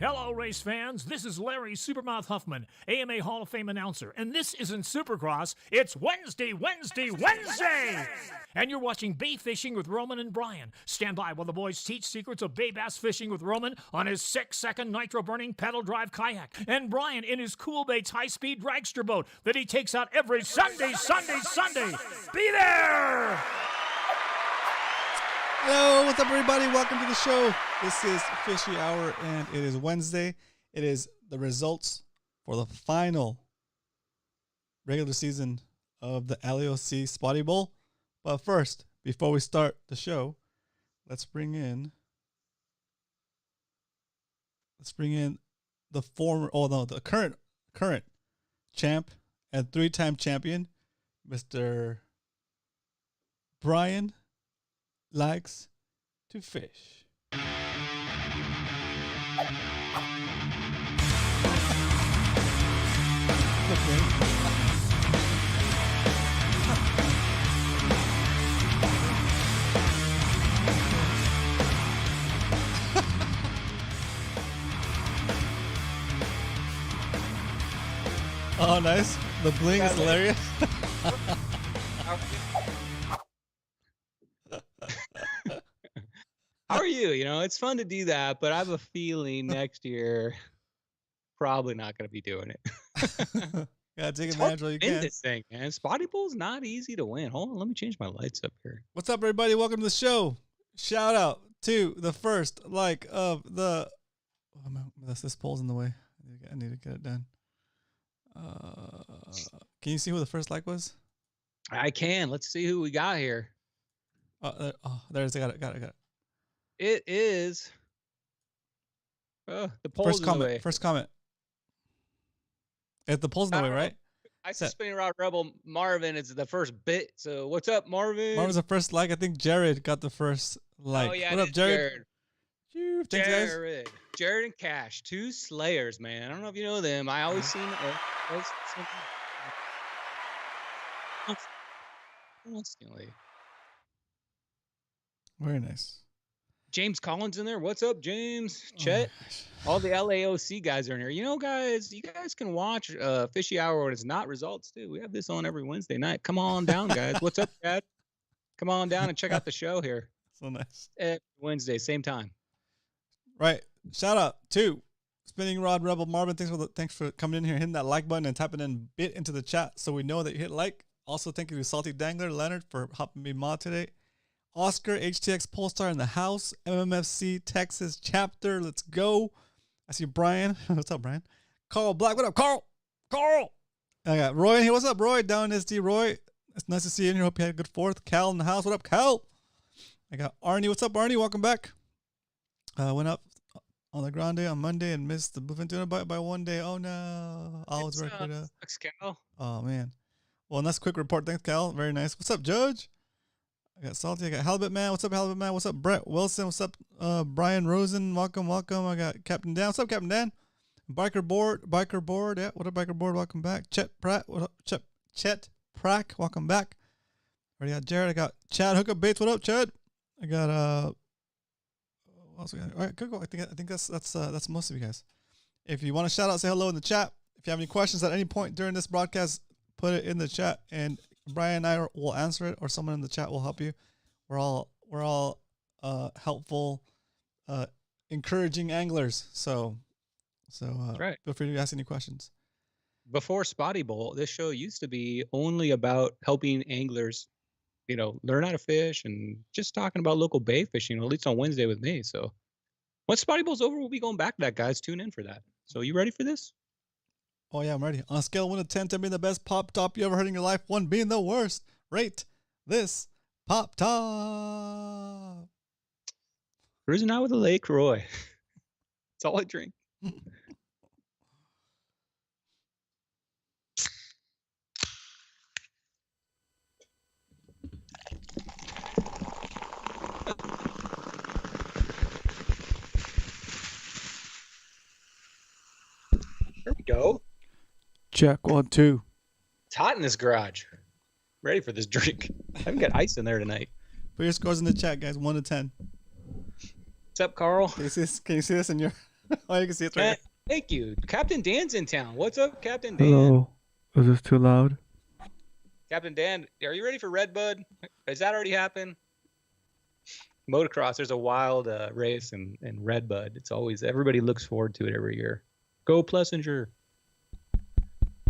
Hello, race fans. This is Larry Supermouth Huffman, AMA Hall of Fame announcer, and this isn't Supercross. It's Wednesday! And you're watching Bay Fishing with Roman and Brian. Stand by while the boys teach secrets of bay bass fishing with Roman on his 6-second nitro-burning pedal drive kayak, and Brian in his Cool Baits high-speed dragster boat that he takes out every Sunday. Be there! Hello, what's up, everybody? Welcome to the show. This is Fishy Hour, and it is Wednesday. It is the results for the final regular season of the Laoc Spotty Bowl. But first, before we start the show, let's bring in the current champ and 3-time champion, Mr. Brian Likes to Fish. Oh, nice. The bling is hilarious. How are you? You know, it's fun to do that, but I have a feeling next year probably not going to be doing it. Yeah, take advantage while you can. This thing, man. Spotty Bowl's not easy to win. Hold on, let me change my lights up here. What's up, everybody? Welcome to the show. Shout out to the first like of the. Oh, this poll's in the way. I need to get it done. Can you see who the first like was? I can. Let's see who we got here. There's. I got it. It is. The poll's First in comment. the way. First comment. If the poll's in the way, right? I see Spinning Rod Rebel Marvin is the first bit. So what's up, Marvin? Marvin's the first like. I think Jared got the first like. Oh yeah, what up, Jared? Thanks, guys. Jared and Cash, two Slayers, man. I don't know if you know them. I always seen constantly. Very nice. James Collins in there. What's up, James? Chet. All the LAOC guys are in here. You know, guys, you guys can watch Fishy Hour when it's not results too. We have this on every Wednesday night. Come on down, guys. What's up, Chad? Come on down and check out the show here. So nice. Every Wednesday, same time. Right. Shout out to Spinning Rod Rebel Marvin. Thanks for coming in here, hitting that like button and typing in bit into the chat so we know that you hit like. Also, thank you to Salty Dangler Leonard for helping me mod today. Oscar HTX Polestar in the house. MMFC Texas chapter. Let's go. I see Brian. What's up, Brian? Carl Black. What up, Carl? I got Roy in here. What's up, Roy? Down in SD. Roy. It's nice to see you in here. Hope you had a good fourth. Cal in the house. What up, Cal? I got Arnie. What's up, Arnie? Welcome back. Went up on the Grande on Monday and missed the Bluefin Tuna by 1 day. Oh, no. Always work it out. Thanks, Cal. Oh, man. Well, nice quick report. Thanks, Cal. Very nice. What's up, Judge? I got Salty. I got Halibut Man. What's up, Halibut Man? What's up, Brett Wilson? What's up, Brian Rosen? Welcome. I got Captain Dan. What's up, Captain Dan? Biker Board. Yeah, what up, Biker Board? Welcome back. Chet Pratt. What up, Chet Prack? Welcome back. Already got Jared. I got Chad Hookup Baits. What up, Chad? I got what else we got? All right, good. I think that's most of you guys. If you want to shout out, say hello in the chat. If you have any questions at any point during this broadcast, put it in the chat, and Brian and I will answer it, or someone in the chat will help you. We're all helpful, encouraging anglers. So That's right. Feel free to ask any questions. Before Spotty Bowl, this show used to be only about helping anglers, you know, learn how to fish and just talking about local bay fishing, at least on Wednesday with me. So once Spotty Bowl's over, we'll be going back to that, guys. Tune in for that. So you ready for this? Oh, yeah, I'm ready. On a scale of 1 to 10, 10 being the best pop top you ever heard in your life, 1 being the worst, rate this pop top. Cruising out with a Lake Roy. That's all I drink. There we go. Check 1, 2. It's hot in this garage. Ready for this drink. I haven't got ice in there tonight. Put your scores in the chat, guys. 1 to 10. What's up, Carl? Can you see this in your? Oh, you can see it right there. Thank you. Captain Dan's in town. What's up, Captain Dan? Hello. Is this too loud? Captain Dan, are you ready for Redbud? Has that already happened? Motocross, there's a wild race in Redbud. It's always, everybody looks forward to it every year. Go Plessinger.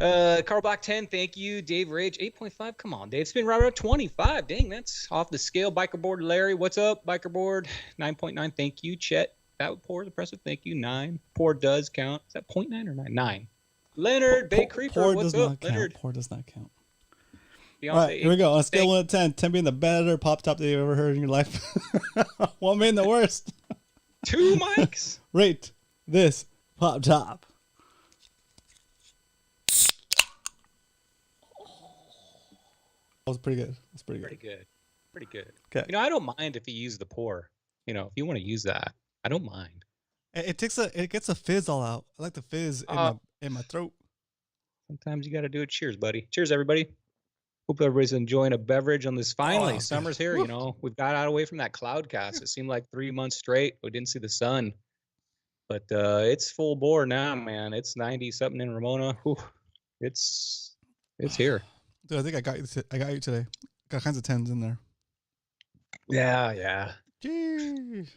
Carl Black 10, thank you. Dave Rage 8.5. Come on, Dave. Spin right around 25. Dang, that's off the scale. Bikerboard Larry, what's up? Bikerboard 9.9. Thank you. Chet, that would pour impressive. Thank you. 9. Pour does count. Is that 0.9 or 9? 9. Leonard Bay Creeper, Pour what's does up? not Leonard. count. Pour does not count. Beyonce, All right, here we go. On a scale thank- 1 to 10, 10 being the better pop top that you've ever heard in your life. 1 being the worst. 2 mics. Rate this pop top. That was pretty good. That's pretty good. Pretty good. Pretty good. Okay. You know, I don't mind if you use the pour. You know, if you want to use that, I don't mind. It gets a fizz all out. I like the fizz in my throat. Sometimes you got to do it. Cheers, buddy. Cheers, everybody. Hope everybody's enjoying a beverage on this. Finally, Oh, summer's good. here. Woo. You know, we've got out away from that cloud cast. It seemed like 3 months straight we didn't see the sun, but it's full bore now, man. It's 90 something in Ramona. Whew. It's here. Dude, I think I got you today. Got all kinds of 10s in there. Yeah. Jeez.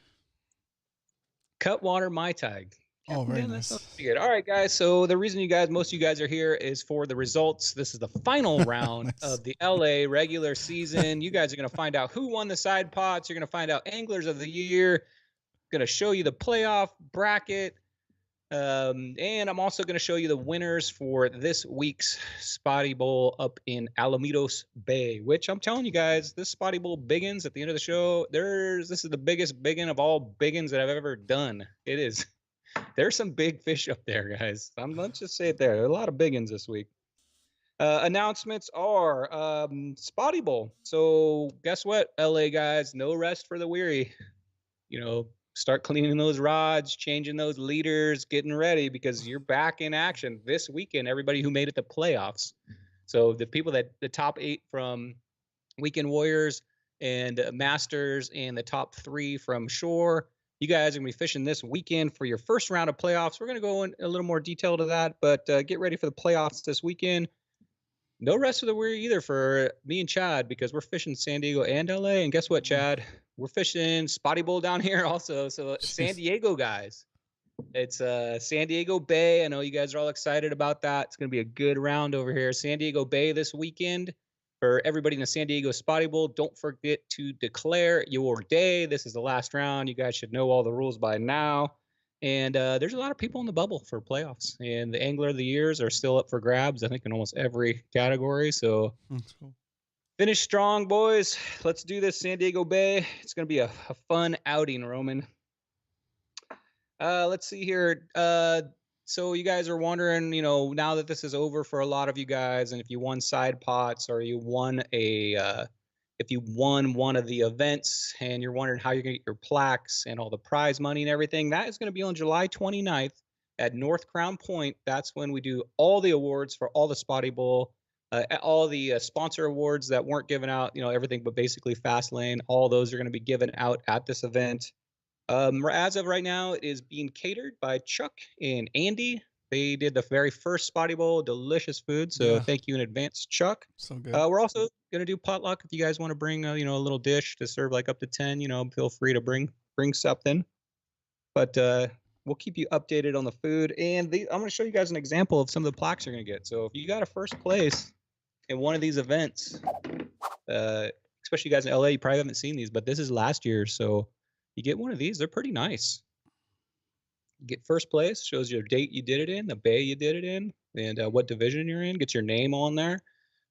Cutwater Mai Tai. Oh, very Yeah, that nice. sounds pretty good. All right, guys. So the reason most of you guys are here is for the results. This is the final round Nice. of the LA regular season. You guys are going to find out who won the side pots. You're going to find out anglers of the year. Going to show you the playoff bracket. And I'm also going to show you the winners for this week's Spotty Bowl up in Alamitos Bay, which I'm telling you guys, this Spotty Bowl biggins at the end of the show. This is the biggest biggin of all biggins that I've ever done. It is. There's some big fish up there, guys. Let's just say it there. There are a lot of biggins this week. Announcements are Spotty Bowl. So guess what, LA guys? No rest for the weary. You know, start cleaning those rods, changing those leaders, getting ready because you're back in action this weekend. Everybody who made it to playoffs. So the top 8 from Weekend Warriors and Masters and the top 3 from Shore. You guys are going to be fishing this weekend for your first round of playoffs. We're going to go in a little more detail to that, but get ready for the playoffs this weekend. No rest for the weary either for me and Chad because we're fishing San Diego and LA. And guess what, Chad? We're fishing Spotty Bowl down here also. So San Diego guys, it's San Diego Bay. I know you guys are all excited about that. It's going to be a good round over here. San Diego Bay this weekend. For everybody in the San Diego Spotty Bowl, don't forget to declare your day. This is the last round. You guys should know all the rules by now. And there's a lot of people in the bubble for playoffs. And the Angler of the Years are still up for grabs, I think, in almost every category. So That's cool. finish strong, boys. Let's do this, San Diego Bay. It's going to be a fun outing, Roman. Let's see here. So you guys are wondering, you know, now that this is over for a lot of you guys, and if you won side pots or you won if you won one of the events and you're wondering how you're going to get your plaques and all the prize money and everything, that is going to be on July 29th at North Crown Point. That's when we do all the awards for all the Spotty Bowl, all the sponsor awards that weren't given out, you know, everything but basically Fastlane. All those are going to be given out at this event. As of right now, it is being catered by Chuck and Andy. They did the very first Spotty Bowl, delicious food. So Yeah. thank you in advance, Chuck. So good. We're also going to do potluck. If you guys want to bring, you know, a little dish to serve like up to 10, you know, feel free to bring something. But we'll keep you updated on the food. And I'm going to show you guys an example of some of the plaques you're going to get. So if you got a first place in one of these events, especially you guys in LA, you probably haven't seen these, but this is last year. So you get one of these. They're pretty nice. You get first place, shows your date you did it in, the bay you did it in, and what division you're in, gets your name on there.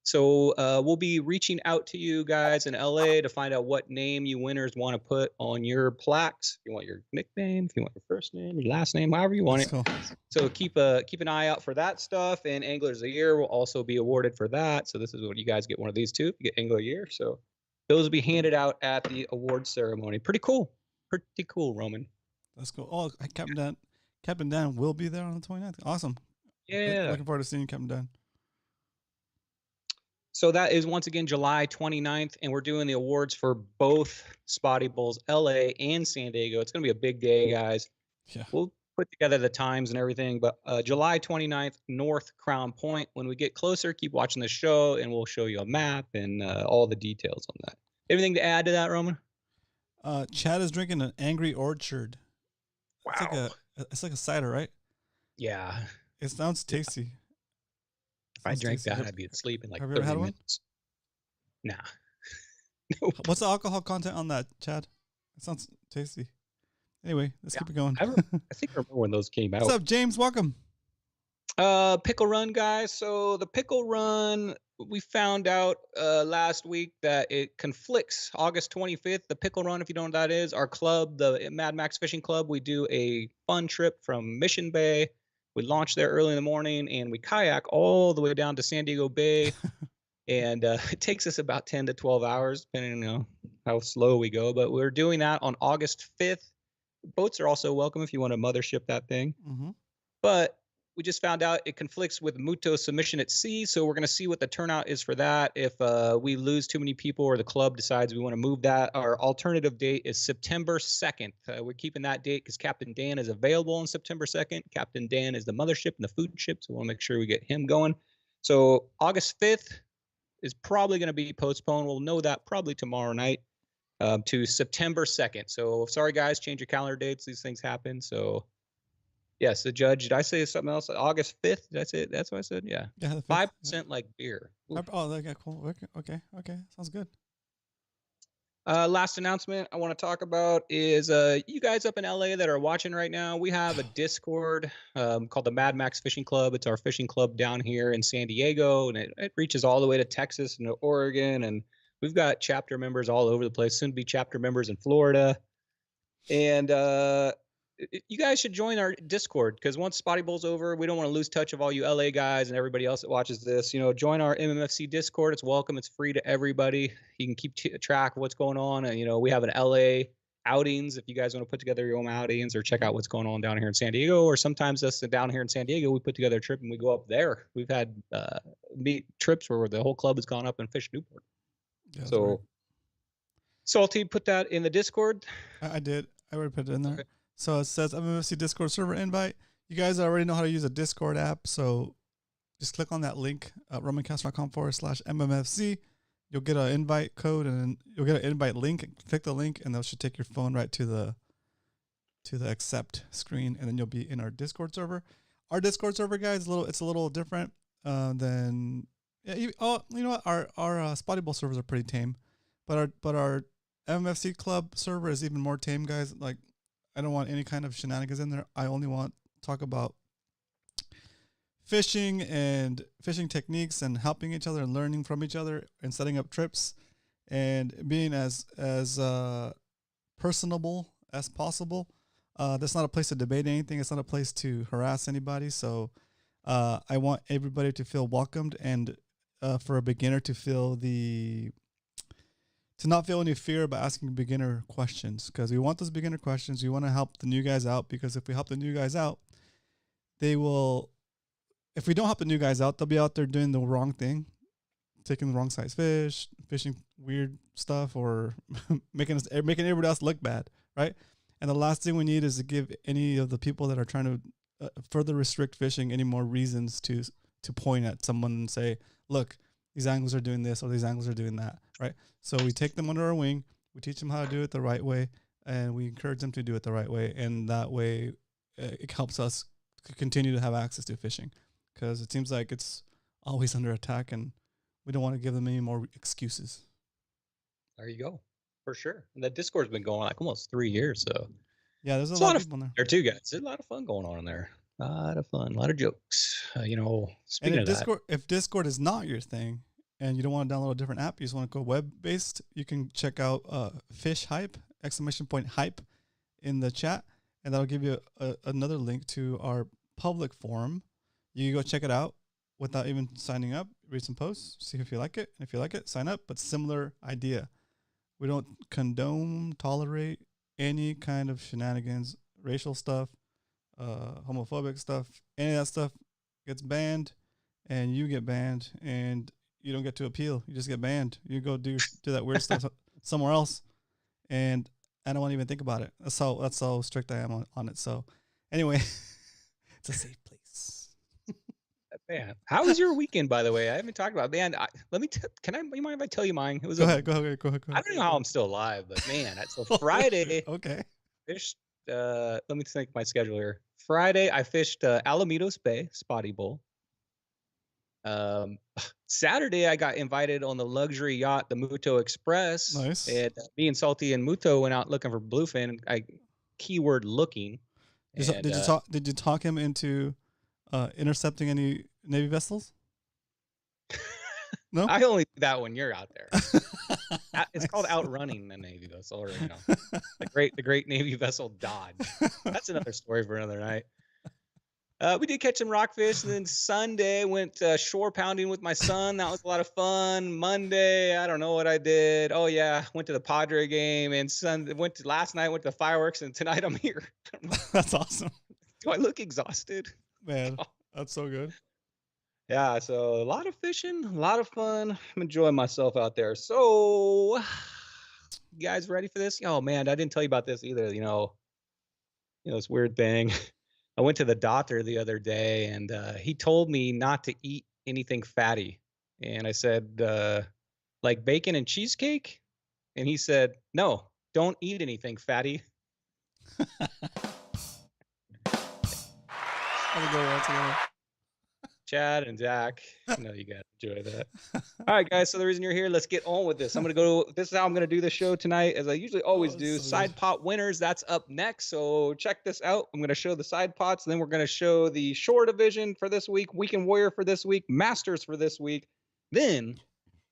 So we'll be reaching out to you guys in LA to find out what name you winners want to put on your plaques. If you want your nickname, if you want your first name, your last name, however you want That's it. cool. So keep an eye out for that stuff. And Anglers of the Year will also be awarded for that. So this is what you guys get, one of these too. You get Angler of the Year. So those will be handed out at the award ceremony. Pretty cool. Pretty cool, Roman. That's cool. Oh, Captain Dan will be there on the 29th. Awesome. Yeah. Looking forward to seeing you, Captain Dan. So that is once again July 29th, and we're doing the awards for both Spotty Bowls, LA and San Diego. It's going to be a big day, guys. Yeah. We'll put together the times and everything. But July 29th, North Crown Point. When we get closer, keep watching the show, and we'll show you a map and all the details on that. Anything to add to that, Roman? Chad is drinking an Angry Orchard. Wow. It's like a cider, right? Yeah. It sounds tasty. If I drank that, I'd be asleep in like have you 30 ever had minutes. Nah. Nope. What's the alcohol content on that, Chad? It sounds tasty. Anyway, let's keep it going. I think I remember when those came out. What's up, James? Welcome. Pickle Run, guys. So the Pickle Run, we found out last week that it conflicts. August 25th, the Pickle Run, if you don't know what that is, our club, the Mad Max Fishing Club, we do a fun trip from Mission Bay. We launch there early in the morning, and we kayak all the way down to San Diego Bay. And it takes us about 10 to 12 hours, depending on how slow we go. But we're doing that on August 5th. Boats are also welcome if you want to mothership that thing. Mm-hmm. But we just found out it conflicts with Muto submission at sea. So we're going to see what the turnout is for that. If we lose too many people or the club decides we want to move that, our alternative date is September 2nd. We're keeping that date because Captain Dan is available on September 2nd. Captain Dan is the mothership and the food ship. So we want to make sure we get him going. So August 5th is probably going to be postponed. We'll know that probably tomorrow night to September 2nd. So sorry, guys, change your calendar dates. These things happen. So yes, the judge, did I say something else? August 5th? Did I say it? That's what I said? Yeah. Yeah. 5% like beer. Oof. Oh, okay, cool. Okay. Sounds good. Last announcement I want to talk about is you guys up in LA that are watching right now, we have a Discord called the Mad Max Fishing Club. It's our fishing club down here in San Diego, and it reaches all the way to Texas and to Oregon, and we've got chapter members all over the place, soon to be chapter members in Florida. And you guys should join our Discord, because once Spotty Bowl's over, we don't want to lose touch of all you LA guys and everybody else that watches this. Join our MMFC Discord. It's welcome. It's free to everybody. You can keep track of what's going on. And, we have an LA outings if you guys want to put together your own outings or check out what's going on down here in San Diego. Or sometimes us down here in San Diego, we put together a trip and we go up there. We've had trips where the whole club has gone up and fished Newport. Yeah, so, right. Salty, put that in the Discord. I did. I already put it in there. Okay. So it says MMFC Discord server invite. You guys already know how to use a Discord app, so just click on that link at romancast.com/MMFC. You'll get an invite code, and then you'll get an invite link. Click the link, and that should take your phone right to the accept screen, and then you'll be in our Discord server. Our Discord server, guys, it's a little different than you know what? Our Spotty Bowl servers are pretty tame, but our MMFC club server is even more tame, guys. Like, I don't want any kind of shenanigans in there. I only want to talk about fishing and fishing techniques and helping each other and learning from each other and setting up trips and being as personable as possible. That's not a place to debate anything. It's not a place to harass anybody. So I want everybody to feel welcomed, and for a beginner to not feel any fear about asking beginner questions, because we want those beginner questions. We want to help the new guys out, because if we help the new guys out, they will, if we don't help the new guys out, they'll be out there doing the wrong thing, taking the wrong size fish, fishing weird stuff, or making everybody else look bad, right? And the last thing we need is to give any of the people that are trying to further restrict fishing any more reasons to point at someone and say, look, these anglers are doing this or these anglers are doing that, right? So we take them under our wing, we teach them how to do it the right way, and we encourage them to do it the right way. And that way it helps us continue to have access to fishing, because it seems like it's always under attack, and we don't want to give them any more excuses. There you go. For sure. And the Discord's been going like almost 3 years. So yeah, there's a lot of people in there too, guys. There's a lot of fun going on in there. A lot of fun, a lot of jokes. Speaking and of Discord, if Discord is not your thing and you don't want to download a different app, you just want to go web-based, you can check out Fish Hype, !hype in the chat, and that'll give you another link to our public forum. You can go check it out without even signing up, read some posts, see if you like it. And if you like it, sign up, but similar idea. We don't condone, tolerate any kind of shenanigans, racial stuff, homophobic stuff. Any of that stuff gets banned, and you get banned, and you don't get to appeal. You just get banned. You go do that weird stuff somewhere else, and I don't want to even think about it. That's how strict I am on it. So Anyway, it's a safe place. Man, how was your weekend, by the way? I haven't talked about it. Man, you mind if I tell you mine? It was Go ahead. Go ahead. I don't know how I'm still alive, but man, so Oh, Friday, okay. fished, let me think my schedule here. Friday, I fished Alamitos Bay, Spotty Bowl. Saturday, I got invited on the luxury yacht, the Muto Express. Nice. And me and Salty and Muto went out looking for bluefin. Keyword looking. Did you talk him into intercepting any Navy vessels? No, I only do that when you're out there. It's called outrunning the Navy vessel, or the great Navy vessel Dodge. That's another story for another night. We did catch some rockfish, and then Sunday went shore pounding with my son. That was a lot of fun. Monday, I don't know what I did. Oh yeah, went to the Padre game, and last night went to fireworks, and tonight I'm here. I don't know. That's awesome. Do I look exhausted? Man, that's so good. Yeah, so a lot of fishing, a lot of fun. I'm enjoying myself out there. So, you guys ready for this? Oh man, I didn't tell you about this either. This weird thing. I went to the doctor the other day, and he told me not to eat anything fatty. And I said, like bacon and cheesecake? And he said, no, don't eat anything fatty. Chad and Zach, I know you guys enjoy that. All right, guys. So the reason you're here, let's get on with this. This is how I'm going to do the show tonight, as I usually always do. So side pot winners, that's up next. So check this out. I'm going to show the side pots. Then we're going to show the shore division for this week, Weekend Warrior for this week, Masters for this week. Then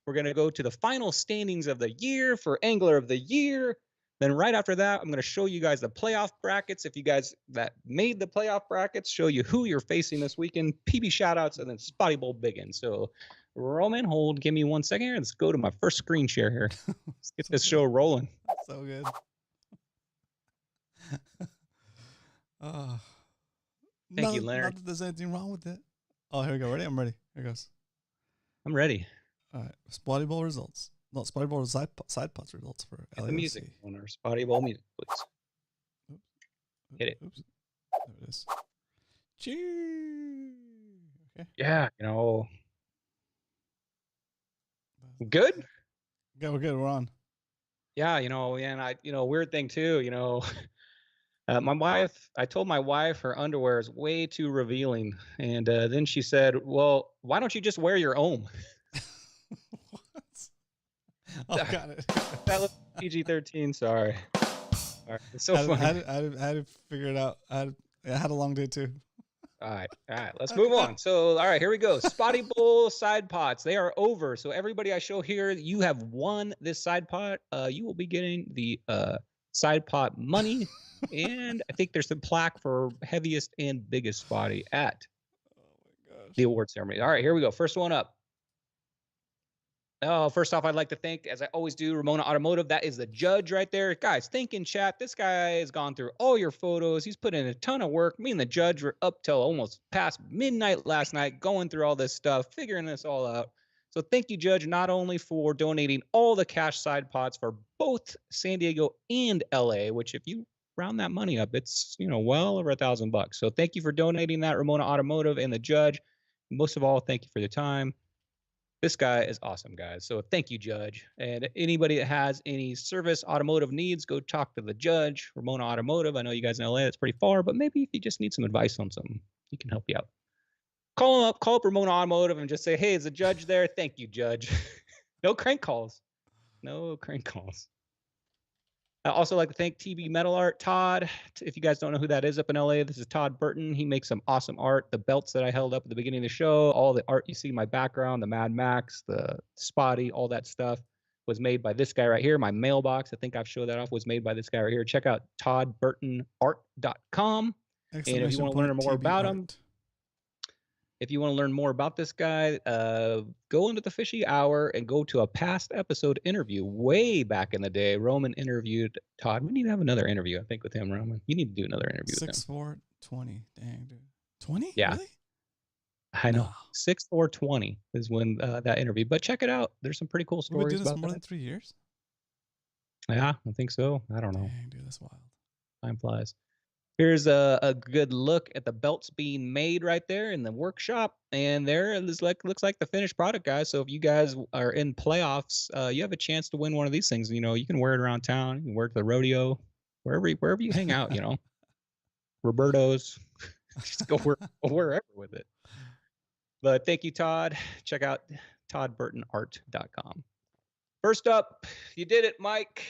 we're going to go to the final standings of the year for Angler of the Year. Then right after that, I'm going to show you guys the playoff brackets. If you guys that made the playoff brackets, show you who you're facing this weekend, PB shoutouts, and then Spotty Bowl Biggin. So Roman, give me 1 second here. Let's go to my first screen share here. Let's get this show rolling. So good. Thank you, Leonard. Not that there's anything wrong with it. Oh, here we go. Ready? I'm ready. Here goes. I'm ready. All right. Spotty Bowl results. No, Spotty Bowl side pots results for Get LAOC. the music on our Spotty Bowl music, please. Hit it. Oops. There it is. Cheers. Okay. Yeah, good. Yeah, we're good. We're on. Yeah, and weird thing too, my wife, I told my wife her underwear is way too revealing. And then she said, well, why don't you just wear your own? What? Oh, got it. That was PG-13, sorry. All right, it's so funny. I had to figure it out. I had a long day too. All right, let's move on. So, all right, here we go. Spotty Bowl side pots, they are over. So everybody I show here, you have won this side pot. You will be getting the side pot money. And I think there's the plaque for heaviest and biggest spotty at the award ceremony. All right, here we go. First one up. Oh, first off, I'd like to thank, as I always do, Ramona Automotive. That is the judge right there. Guys, think in chat. This guy has gone through all your photos. He's put in a ton of work. Me and the judge were up till almost past midnight last night going through all this stuff, figuring this all out. So thank you, Judge, not only for donating all the cash side pots for both San Diego and LA, which if you round that money up, it's, well over $1,000. So thank you for donating that, Ramona Automotive and the judge. Most of all, thank you for your time. This guy is awesome, guys. So thank you, Judge. And anybody that has any service automotive needs, go talk to the judge, Ramona Automotive. I know you guys in LA, that's pretty far, but maybe if you just need some advice on something, he can help you out. Call up Ramona Automotive and just say, hey, is the judge there? Thank you, Judge. No crank calls. No crank calls. I also like to thank TV Metal Art, Todd. If you guys don't know who that is up in LA, this is Todd Burton. He makes some awesome art. The belts that I held up at the beginning of the show, all the art you see in my background, the Mad Max, the Spotty, all that stuff was made by this guy right here. My mailbox, I think I've showed that off, was made by this guy right here. Check out toddburtonart.com. And if you want to learn more about him, if you want to learn more about this guy, go into the Fishy Hour and go to a past episode interview way back in the day. Roman interviewed Todd. We need to have another interview, I think, with him, Roman. You need to do another interview with him. 6/4/20. Dang, dude. 20? Yeah. Really? I know. No. 6/4/20 is when that interview. But check it out. There's some pretty cool We've been stories doing this about for more that. than 3 years? Yeah, I think so. I don't know. Dang, dude, that's wild. Time flies. Here's a good look at the belts being made right there in the workshop, and there it looks like the finished product, guys. So if you guys are in playoffs, you have a chance to win one of these things. You know, you can wear it around town, you can wear it at the rodeo, wherever you hang out. You know, Roberto's, just go wherever with it. But thank you, Todd. Check out toddburtonart.com. First up, you did it, Mike.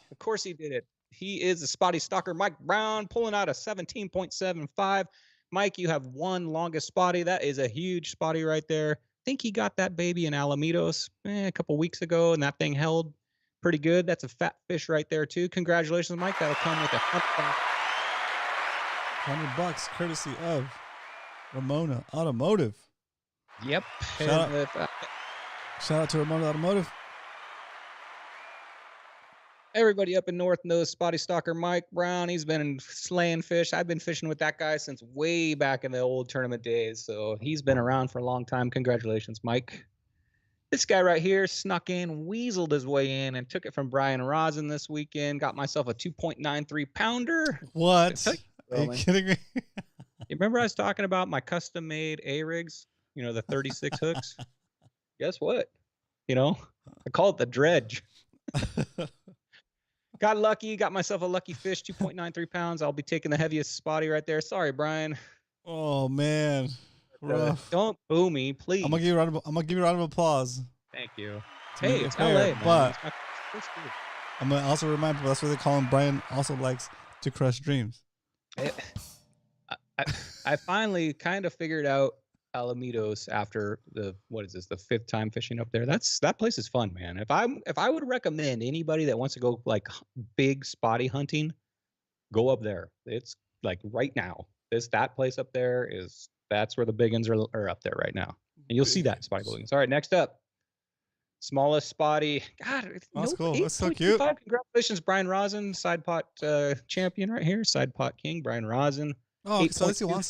Of course he did it. He is the Spotty Stalker, Mike Brown, pulling out a 17.75. Mike, you have one longest Spotty. That is a huge Spotty right there. I think he got that baby in Alamitos a couple weeks ago, and that thing held pretty good. That's a fat fish right there, too. Congratulations, Mike. That'll come with $100 courtesy of Ramona Automotive. Yep. Shout out to Ramona Automotive. Everybody up in North knows Spotty Stalker Mike Brown. He's been slaying fish. I've been fishing with that guy since way back in the old tournament days. So he's been around for a long time. Congratulations, Mike. This guy right here snuck in, weaseled his way in, and took it from Brian Rosin this weekend. Got myself a 2.93 pounder. What? Are you kidding me? You remember I was talking about my custom-made A-rigs? You know, the 36 hooks? Guess what? You know, I call it the dredge. Got lucky, got myself a lucky fish, 2.93 pounds. I'll be taking the heaviest Spotty right there. Sorry, Brian. Oh man, rough. Don't boo me, please. I'm gonna give you a round of applause. Thank you. To Hey, make it it's fair, LA, man. but It's my first year. I'm gonna also remind people that's what they call him. Brian also likes to crush dreams. I finally kind of figured out Alamitos after the fifth time fishing up there. That place is fun, man. If I would recommend anybody that wants to go like big Spotty hunting, go up there. It's like right now. That place up there that's where the big ones are up there right now. And you'll see that Spotty buildings. All right, next up. Smallest Spotty. God, that's cool. That's so cute. Congratulations, Brian Rosin, side pot champion right here, side pot king, Brian Rosin. Oh, so let's see one.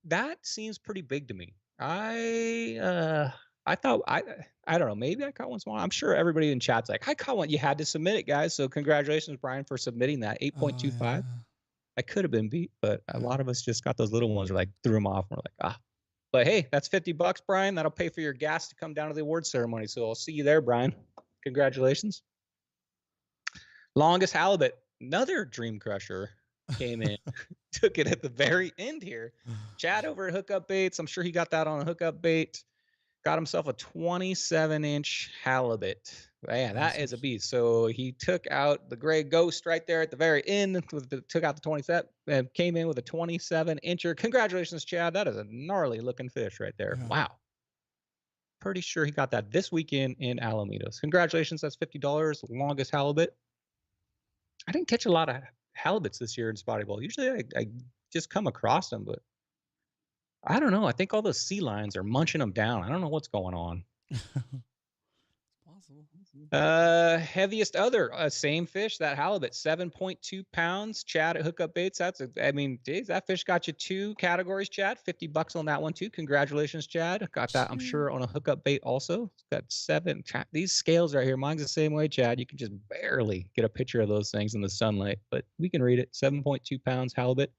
That seems pretty big to me. I thought I don't know, maybe I caught one small. I'm sure everybody in chat's like, I caught one. You had to submit it, guys. So congratulations, Brian, for submitting that 8.25. Yeah. I could have been beat, but a lot of us just got those little ones. We're like threw them off. And we're like, But hey, that's $50, Brian. That'll pay for your gas to come down to the award ceremony. So I'll see you there, Brian. Congratulations. Longest halibut, another dream crusher came in. Took it at the very end here. Chad over at Hookup Baits. I'm sure he got that on a hookup bait. Got himself a 27-inch halibut. Man, that is a beast. So he took out the gray ghost right there at the very end. Took out the 27 and came in with a 27-incher. Congratulations, Chad. That is a gnarly looking fish right there. Yeah. Wow. Pretty sure he got that this weekend in Alamitos. Congratulations. That's $50. Longest halibut. I didn't catch a lot of halibuts this year in Spotty Bowl. Usually I just come across them, but I don't know. I think all those sea lions are munching them down. I don't know what's going on. Heaviest other, same fish, that halibut, 7.2 pounds. Chad at Hookup Baits. That fish got you 2 categories, Chad. $50 on that one too. Congratulations, Chad. Got that, I'm sure, on a hookup bait also. It's got 7. These scales right here, mine's the same way, Chad. You can just barely get a picture of those things in the sunlight, but we can read it. 7.2 pounds halibut.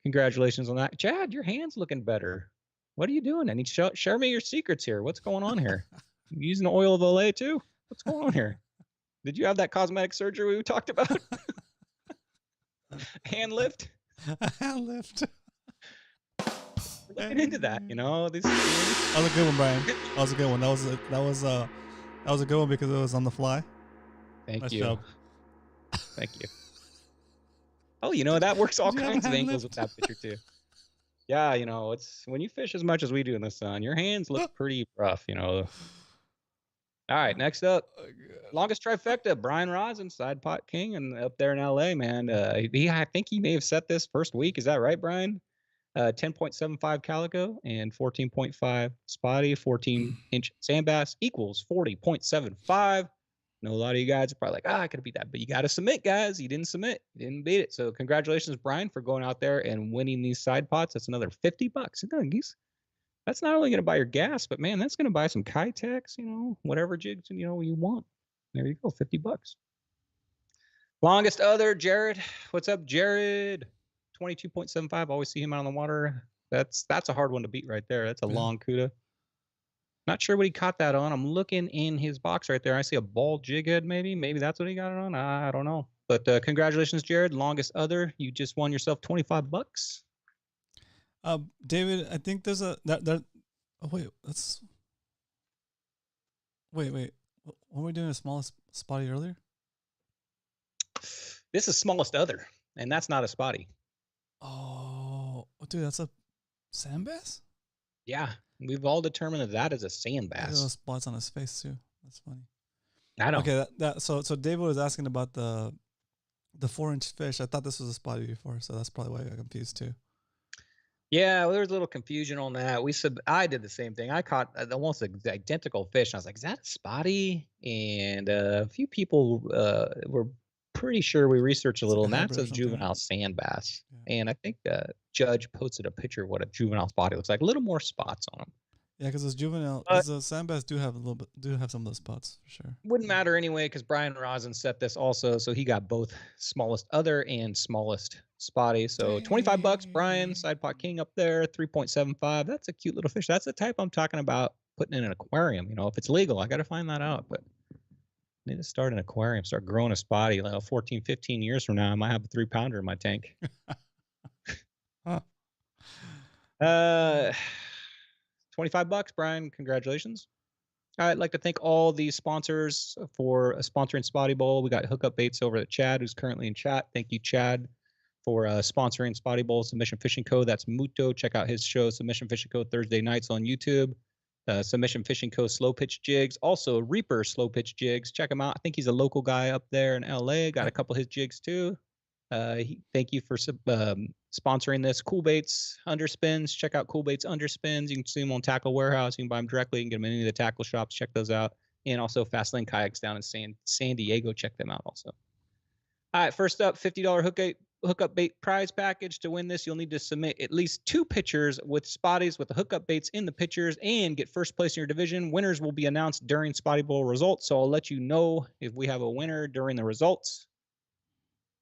Congratulations on that. Chad, your hand's looking better. What are you doing? I need to share me your secrets here. What's going on here? You using the oil of Olay too? What's going on here? Did you have that cosmetic surgery we talked about? Hand lift? Hand lift. Looking into that, you know. That was a good one, Brian. That was a good one. That was a good one because it was on the fly. Thank Nice you. job. Thank you. Oh, you know, that works all kinds of angles with that picture too. Yeah, you know, it's when you fish as much as we do in the sun, your hands look pretty rough, you know. All right, next up, longest trifecta, Brian Rosin, side pot king, and up there in LA, man. I think he may have set this first week. Is that right, Brian? 10.75 calico and 14.5 spotty, 14-inch sand bass equals 40.75. I know a lot of you guys are probably like, I could beat that, but you got to submit, guys. You didn't submit, you didn't beat it. So congratulations, Brian, for going out there and winning these side pots. That's another $50. That's not only going to buy your gas, but man, that's going to buy some Kitex, you know, whatever jigs, you know, you want. There you go, $50. Longest other, Jared. What's up, Jared? 22.75. Always see him out on the water. That's a hard one to beat right there. That's a long CUDA. Not sure what he caught that on. I'm looking in his box right there. I see a ball jig head maybe. Maybe that's what he got it on. I don't know. But congratulations, Jared. Longest other. You just won yourself $25. David, I think there's a that. Oh wait, wait. What were we doing the smallest spotty earlier? This is smallest other, and that's not a spotty. Oh, dude, that's a sand bass? Yeah, we've all determined that is a sand Look at bass. those spots on his face too. That's funny. I know. Okay, so David was asking about the 4-inch fish. I thought this was a spotty before, so that's probably why I got confused too. Yeah, well, there's a little confusion on that. I did the same thing. I caught almost identical fish. And I was like, "Is that a spotty?" And a few people were pretty sure. We researched a little, and that's a juvenile sand bass. Yeah. And I think Judge posted a picture of what a juvenile spotty looks like. A little more spots on them. Yeah, because those juvenile, because the sand bass do have some of those spots for sure. Wouldn't matter anyway, because Brian Rosin set this also, so he got both smallest other and smallest spotty. So $25, Brian, side pot king up there, 3.75. That's a cute little fish. That's the type I'm talking about putting in an aquarium. You know, if it's legal, I got to find that out. But I need to start an aquarium, start growing a spotty. Like 14, 15 years from now, I might have a 3-pounder in my tank. $25, Brian. Congratulations. I'd like to thank all the sponsors for sponsoring Spotty Bowl. We got Hookup Baits over at Chad, who's currently in chat. Thank you, Chad, for sponsoring Spotty Bowl. Submission Fishing Co. That's Muto. Check out his show, Submission Fishing Co. Thursday nights on YouTube. Submission Fishing Co. Slow Pitch Jigs. Also, Reaper Slow Pitch Jigs. Check him out. I think he's a local guy up there in LA. Got a couple of his jigs too. Thank you for sponsoring this. Cool Baits Underspins. Check out Cool Baits Underspins. You can see them on Tackle Warehouse. You can buy them directly. You can get them in any of the tackle shops. Check those out. And also Fastlane Kayaks down in San Diego. Check them out also. All right, first up, $50 hookup bait prize package. To win this, you'll need to submit at least 2 pictures with spotties with the hookup baits in the pictures and get first place in your division. Winners will be announced during Spotty Bowl results, so I'll let you know if we have a winner during the results.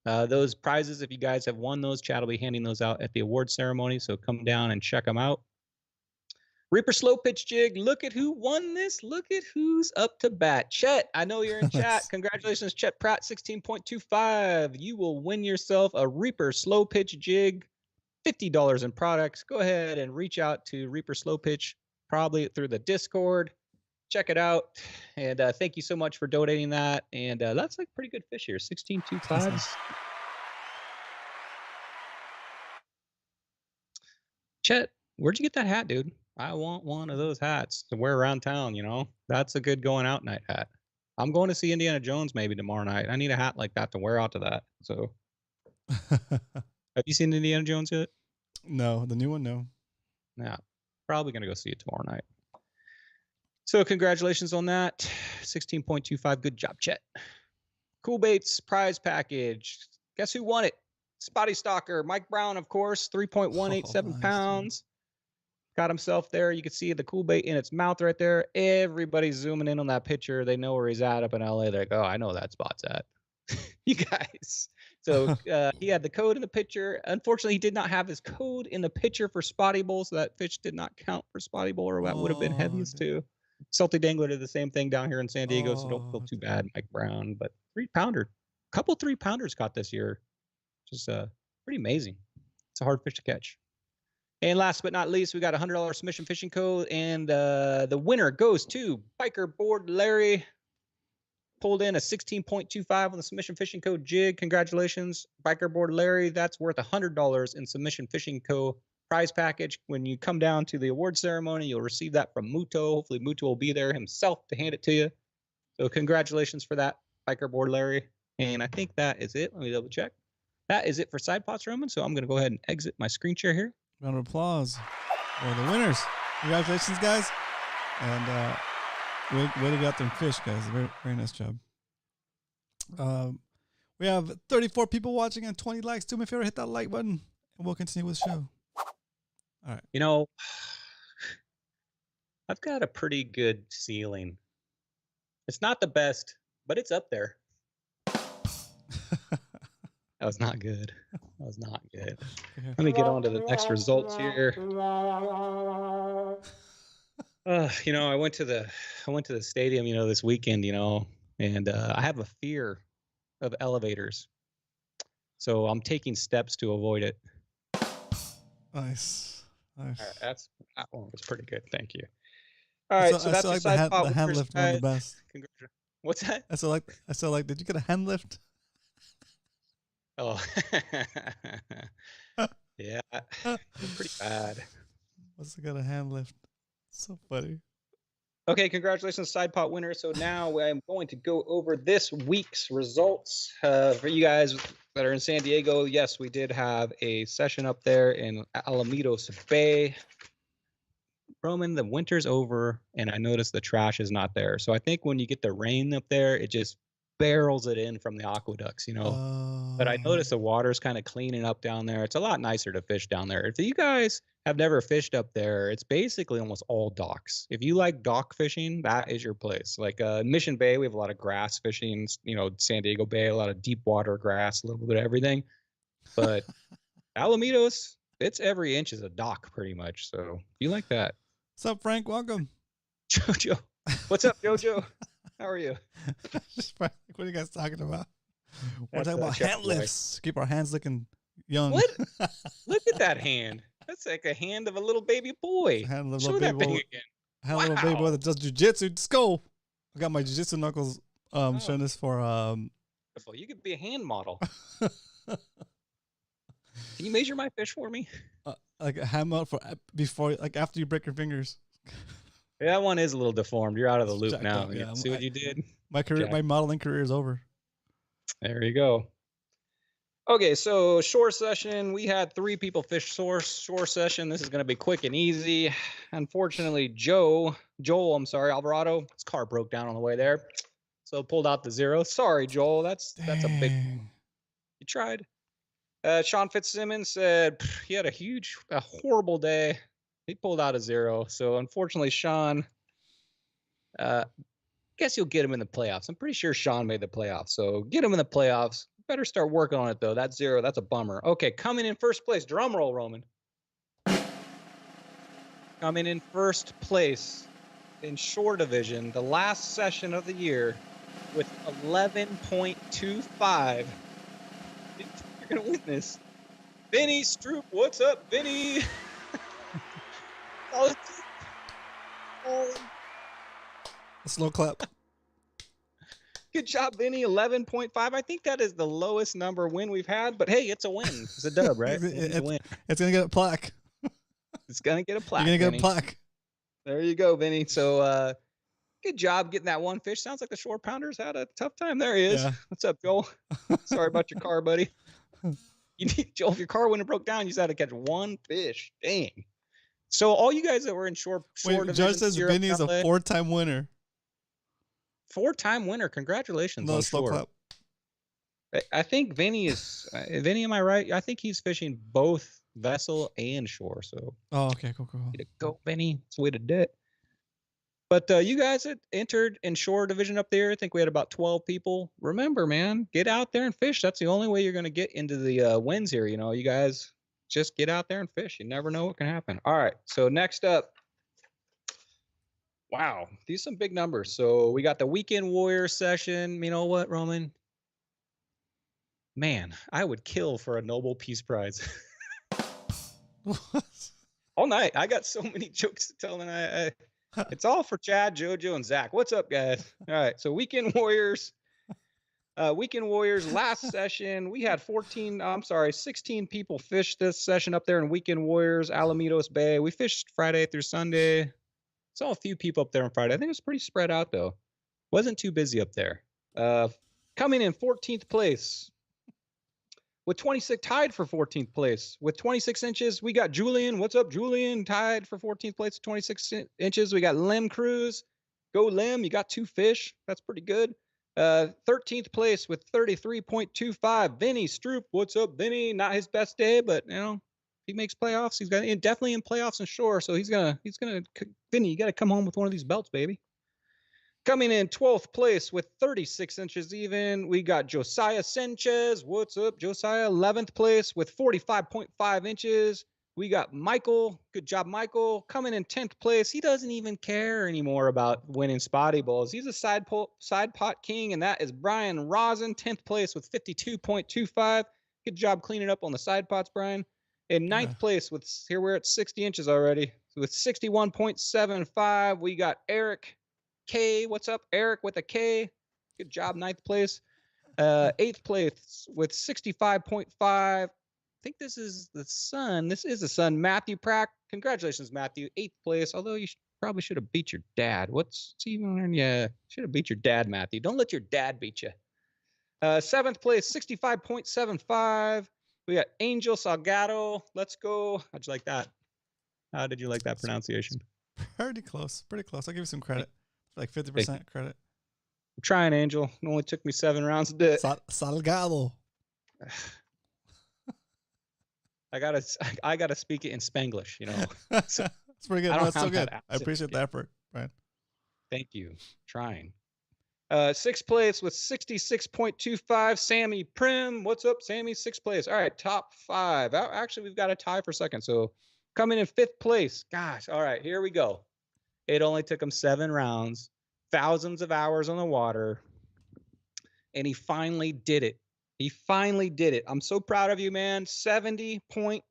Those prizes, if you guys have won those, Chad will be handing those out at the award ceremony, so come down and check them out. Reaper Slow Pitch Jig, look at who won this. Look at who's up to bat. Chet, I know you're in chat. Congratulations, Chet Pratt, 16.25. You will win yourself a Reaper Slow Pitch Jig, $50 in products. Go ahead and reach out to Reaper Slow Pitch, probably through the Discord. Check it out. And thank you so much for donating that. And that's like pretty good fish here, 16.25. Chet, where'd you get that hat, dude? I want one of those hats to wear around town, you know? That's a good going out night hat. I'm going to see Indiana Jones maybe tomorrow night. I need a hat like that to wear out to that. So, have you seen Indiana Jones yet? No, the new one, no. Yeah, probably going to go see it tomorrow night. So, congratulations on that. 16.25. Good job, Chet. Cool Baits prize package. Guess who won it? Spotty Stalker. Mike Brown, of course. 3.187 pounds. Got himself there. You can see the cool bait in its mouth right there. Everybody's zooming in on that picture. They know where he's at up in LA. They're like, oh, I know where that spot's at. You guys. So he had the code in the picture. Unfortunately, he did not have his code in the picture for Spotty Bowl, so that fish did not count for Spotty Bowl, or that would have been heaviest too. Salty Dangler did the same thing down here in San Diego, so don't feel too bad, Mike Brown. But 3-pounder. Couple 3-pounders caught this year. Just pretty amazing. It's a hard fish to catch. And last but not least, we got a $100 submission fishing code, and the winner goes to Biker Board Larry. Pulled in a 16.25 on the submission fishing code jig. Congratulations, Biker Board Larry. That's worth $100 in submission fishing co prize package. When you come down to the award ceremony, you'll receive that from Muto. Hopefully, Muto will be there himself to hand it to you. So congratulations for that, Biker Board Larry. And I think that is it. Let me double check. That is it for Side Pots, Roman. So I'm going to go ahead and exit my screen share here. Round of applause for the winners. Congratulations, guys. And way to get out there and fish, guys. Very, very nice job. We have 34 people watching and 20 likes. Do me a favor, hit that like button, and we'll continue with the show. All right. You know, I've got a pretty good ceiling. It's not the best, but it's up there. That was not good. That was not good. Let me get on to the next results here. I went to the stadium, this weekend, and I have a fear of elevators, so I'm taking steps to avoid it. Nice. All right, that one was pretty good. Thank you. All right, so that's like the hand lift one of the best. What's that? I still like. Did you get a hand lift? Oh, yeah, pretty bad. Must have got a hand lift. So funny. Okay, congratulations, Side Pot winner. So now I'm going to go over this week's results for you guys that are in San Diego. Yes, we did have a session up there in Alamitos Bay. Roman, the winter's over, and I noticed the trash is not there. So I think when you get the rain up there, it just barrels it in from the aqueducts, But I noticed the water's kind of cleaning up down there. It's a lot nicer to fish down there. If you guys have never fished up there, it's basically almost all docks. If you like dock fishing, that is your place. Like Mission Bay, we have a lot of grass fishing. San Diego Bay, a lot of deep water grass, a little bit of everything. But Alamitos, it's every inch is a dock pretty much. So you like that. What's up, Frank? Welcome. Jojo. What's up, Jojo? How are you? What are you guys talking about? We're talking about hand lifts. Keep our hands looking young. What? Look at that hand. That's like a hand of a little baby boy. Hand of a Show little that baby thing boy. again. Hand of a little baby boy that does jujitsu. Let's go. I got my jujitsu knuckles showing this for You could be a hand model. Can you measure my fish for me? like a hand mount for before, like after you break your fingers. Yeah, that one is a little deformed. You're out of the loop Jacked now. up, yeah. See what you did? My career, my modeling career is over. There you go. Okay, so shore session. We had 3 people fish shore session. This is going to be quick and easy. Unfortunately, Joel, Alvarado, his car broke down on the way there, so pulled out the 0. Sorry, Joel. That's a big. You tried. Sean Fitzsimmons said he had a horrible day. He pulled out a 0. So unfortunately, Sean, guess you'll get him in the playoffs. I'm pretty sure Sean made the playoffs. So get him in the playoffs. Better start working on it, though. That 0, that's a bummer. Okay, coming in first place. Drum roll, Roman. Coming in first place in shore division, the last session of the year, with 11.25. You're going to win this. Vinny Stroop, what's up, Vinny? A slow clap. Good job, Vinny. 11.5. I think that is the lowest number win we've had, but hey, it's a win. It's a dub, right? It's a win. It's going to get a plaque. It's going to get a plaque. You're going to get Vinny. a plaque. There you go, Vinny. So, good job getting that one fish. Sounds like the shore pounders had a tough time. There he is. Yeah. What's up, Joel? Sorry about your car, buddy. Joel, if your car wouldn't have broke down, you just had to catch one fish. Dang. So all you guys that were in shore Wait, Judge says Vinny is a 4-time winner. 4-time winner. Congratulations. No, slow clap. I think Vinny is Vinny, am I right? I think he's fishing both vessel and shore. So okay, cool. Way to go, Vinny. It's the way to do it. But you guys that entered in shore division up there, I think we had about 12 people. Remember, man, get out there and fish. That's the only way you're going to get into the wins here. You guys just get out there and fish. You never know what can happen. All right. So next up, wow, these are some big numbers. So we got the Weekend Warrior session. You know what, Roman? Man, I would kill for a Nobel Peace Prize. All night. I got so many jokes to tell, and it's all for Chad, JoJo, and Zach. What's up, guys? All right. So Weekend Warriors. Last session, we had 16 people fish this session up there in Weekend Warriors, Alamitos Bay. We fished Friday through Sunday. Saw a few people up there on Friday. I think it was pretty spread out, though. Wasn't too busy up there. Coming in 14th place with 26, tied for 14th place with 26 inches. We got Julian. What's up, Julian? Tied for 14th place with 26 inches. We got Lim Cruz. Go Lim. You got 2 fish. That's pretty good. 13th place with 33.25. Vinny Stroop. What's up, Vinny? Not his best day, but he makes playoffs. He's definitely in playoffs and shore. So he's gonna. Vinny, you got to come home with one of these belts, baby. Coming in 12th place with 36 inches even, we got Josiah Sanchez. What's up, Josiah? 11th place with 45.5 inches. We got Michael. Good job, Michael. Coming in 10th place. He doesn't even care anymore about winning Spotty Bowls. He's a side pot king, and that is Brian Rosin, 10th place with 52.25. Good job cleaning up on the side pots, Brian. In ninth place, here we're at 60 inches already. With 61.75, we got Eric K. What's up, Eric with a K? Good job, ninth place. Eighth place with 65.5. I think this is the son. This is the son, Matthew Prack. Congratulations, Matthew. Eighth place, although you probably should have beat your dad. What's even? Yeah, should have beat your dad, Matthew. Don't let your dad beat you. Seventh place, 65.75. We got Angel Salgado. Let's go. How'd you like that? How did you like that pronunciation? Pretty close. Pretty close. I'll give you some credit. Like 50% credit. I'm trying, Angel. It only took me 7 rounds to do it. Salgado. I gotta speak it in Spanglish, you know. So it's pretty good. No, it's so good. I appreciate the effort, Brian. Thank you. Trying. Sixth place with 66.25, Sammy Prim. What's up, Sammy? Sixth place. All right, top 5. Actually, we've got a tie for second. So coming in 5th place. Gosh, all right, here we go. It only took him 7 rounds, thousands of hours on the water, and he finally did it. He finally did it. I'm so proud of you, man. 70.5.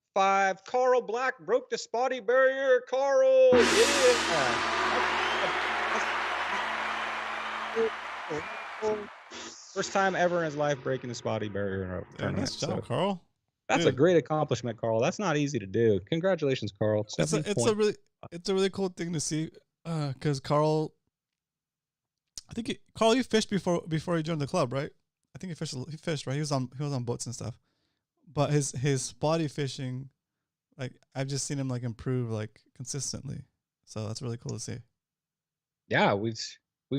Carl Black broke the Spotty barrier. Carl, yeah. First time ever in his life breaking the Spotty barrier. Yeah, nice job, Carl. That's a great accomplishment, Carl. That's not easy to do. Congratulations, Carl. It's a really cool thing to see, because Carl, Carl, you fished before you joined the club, right? I think he fished, right? He was on boats and stuff. But his spotty fishing, like I've just seen him like improve like consistently. So that's really cool to see. Yeah, we've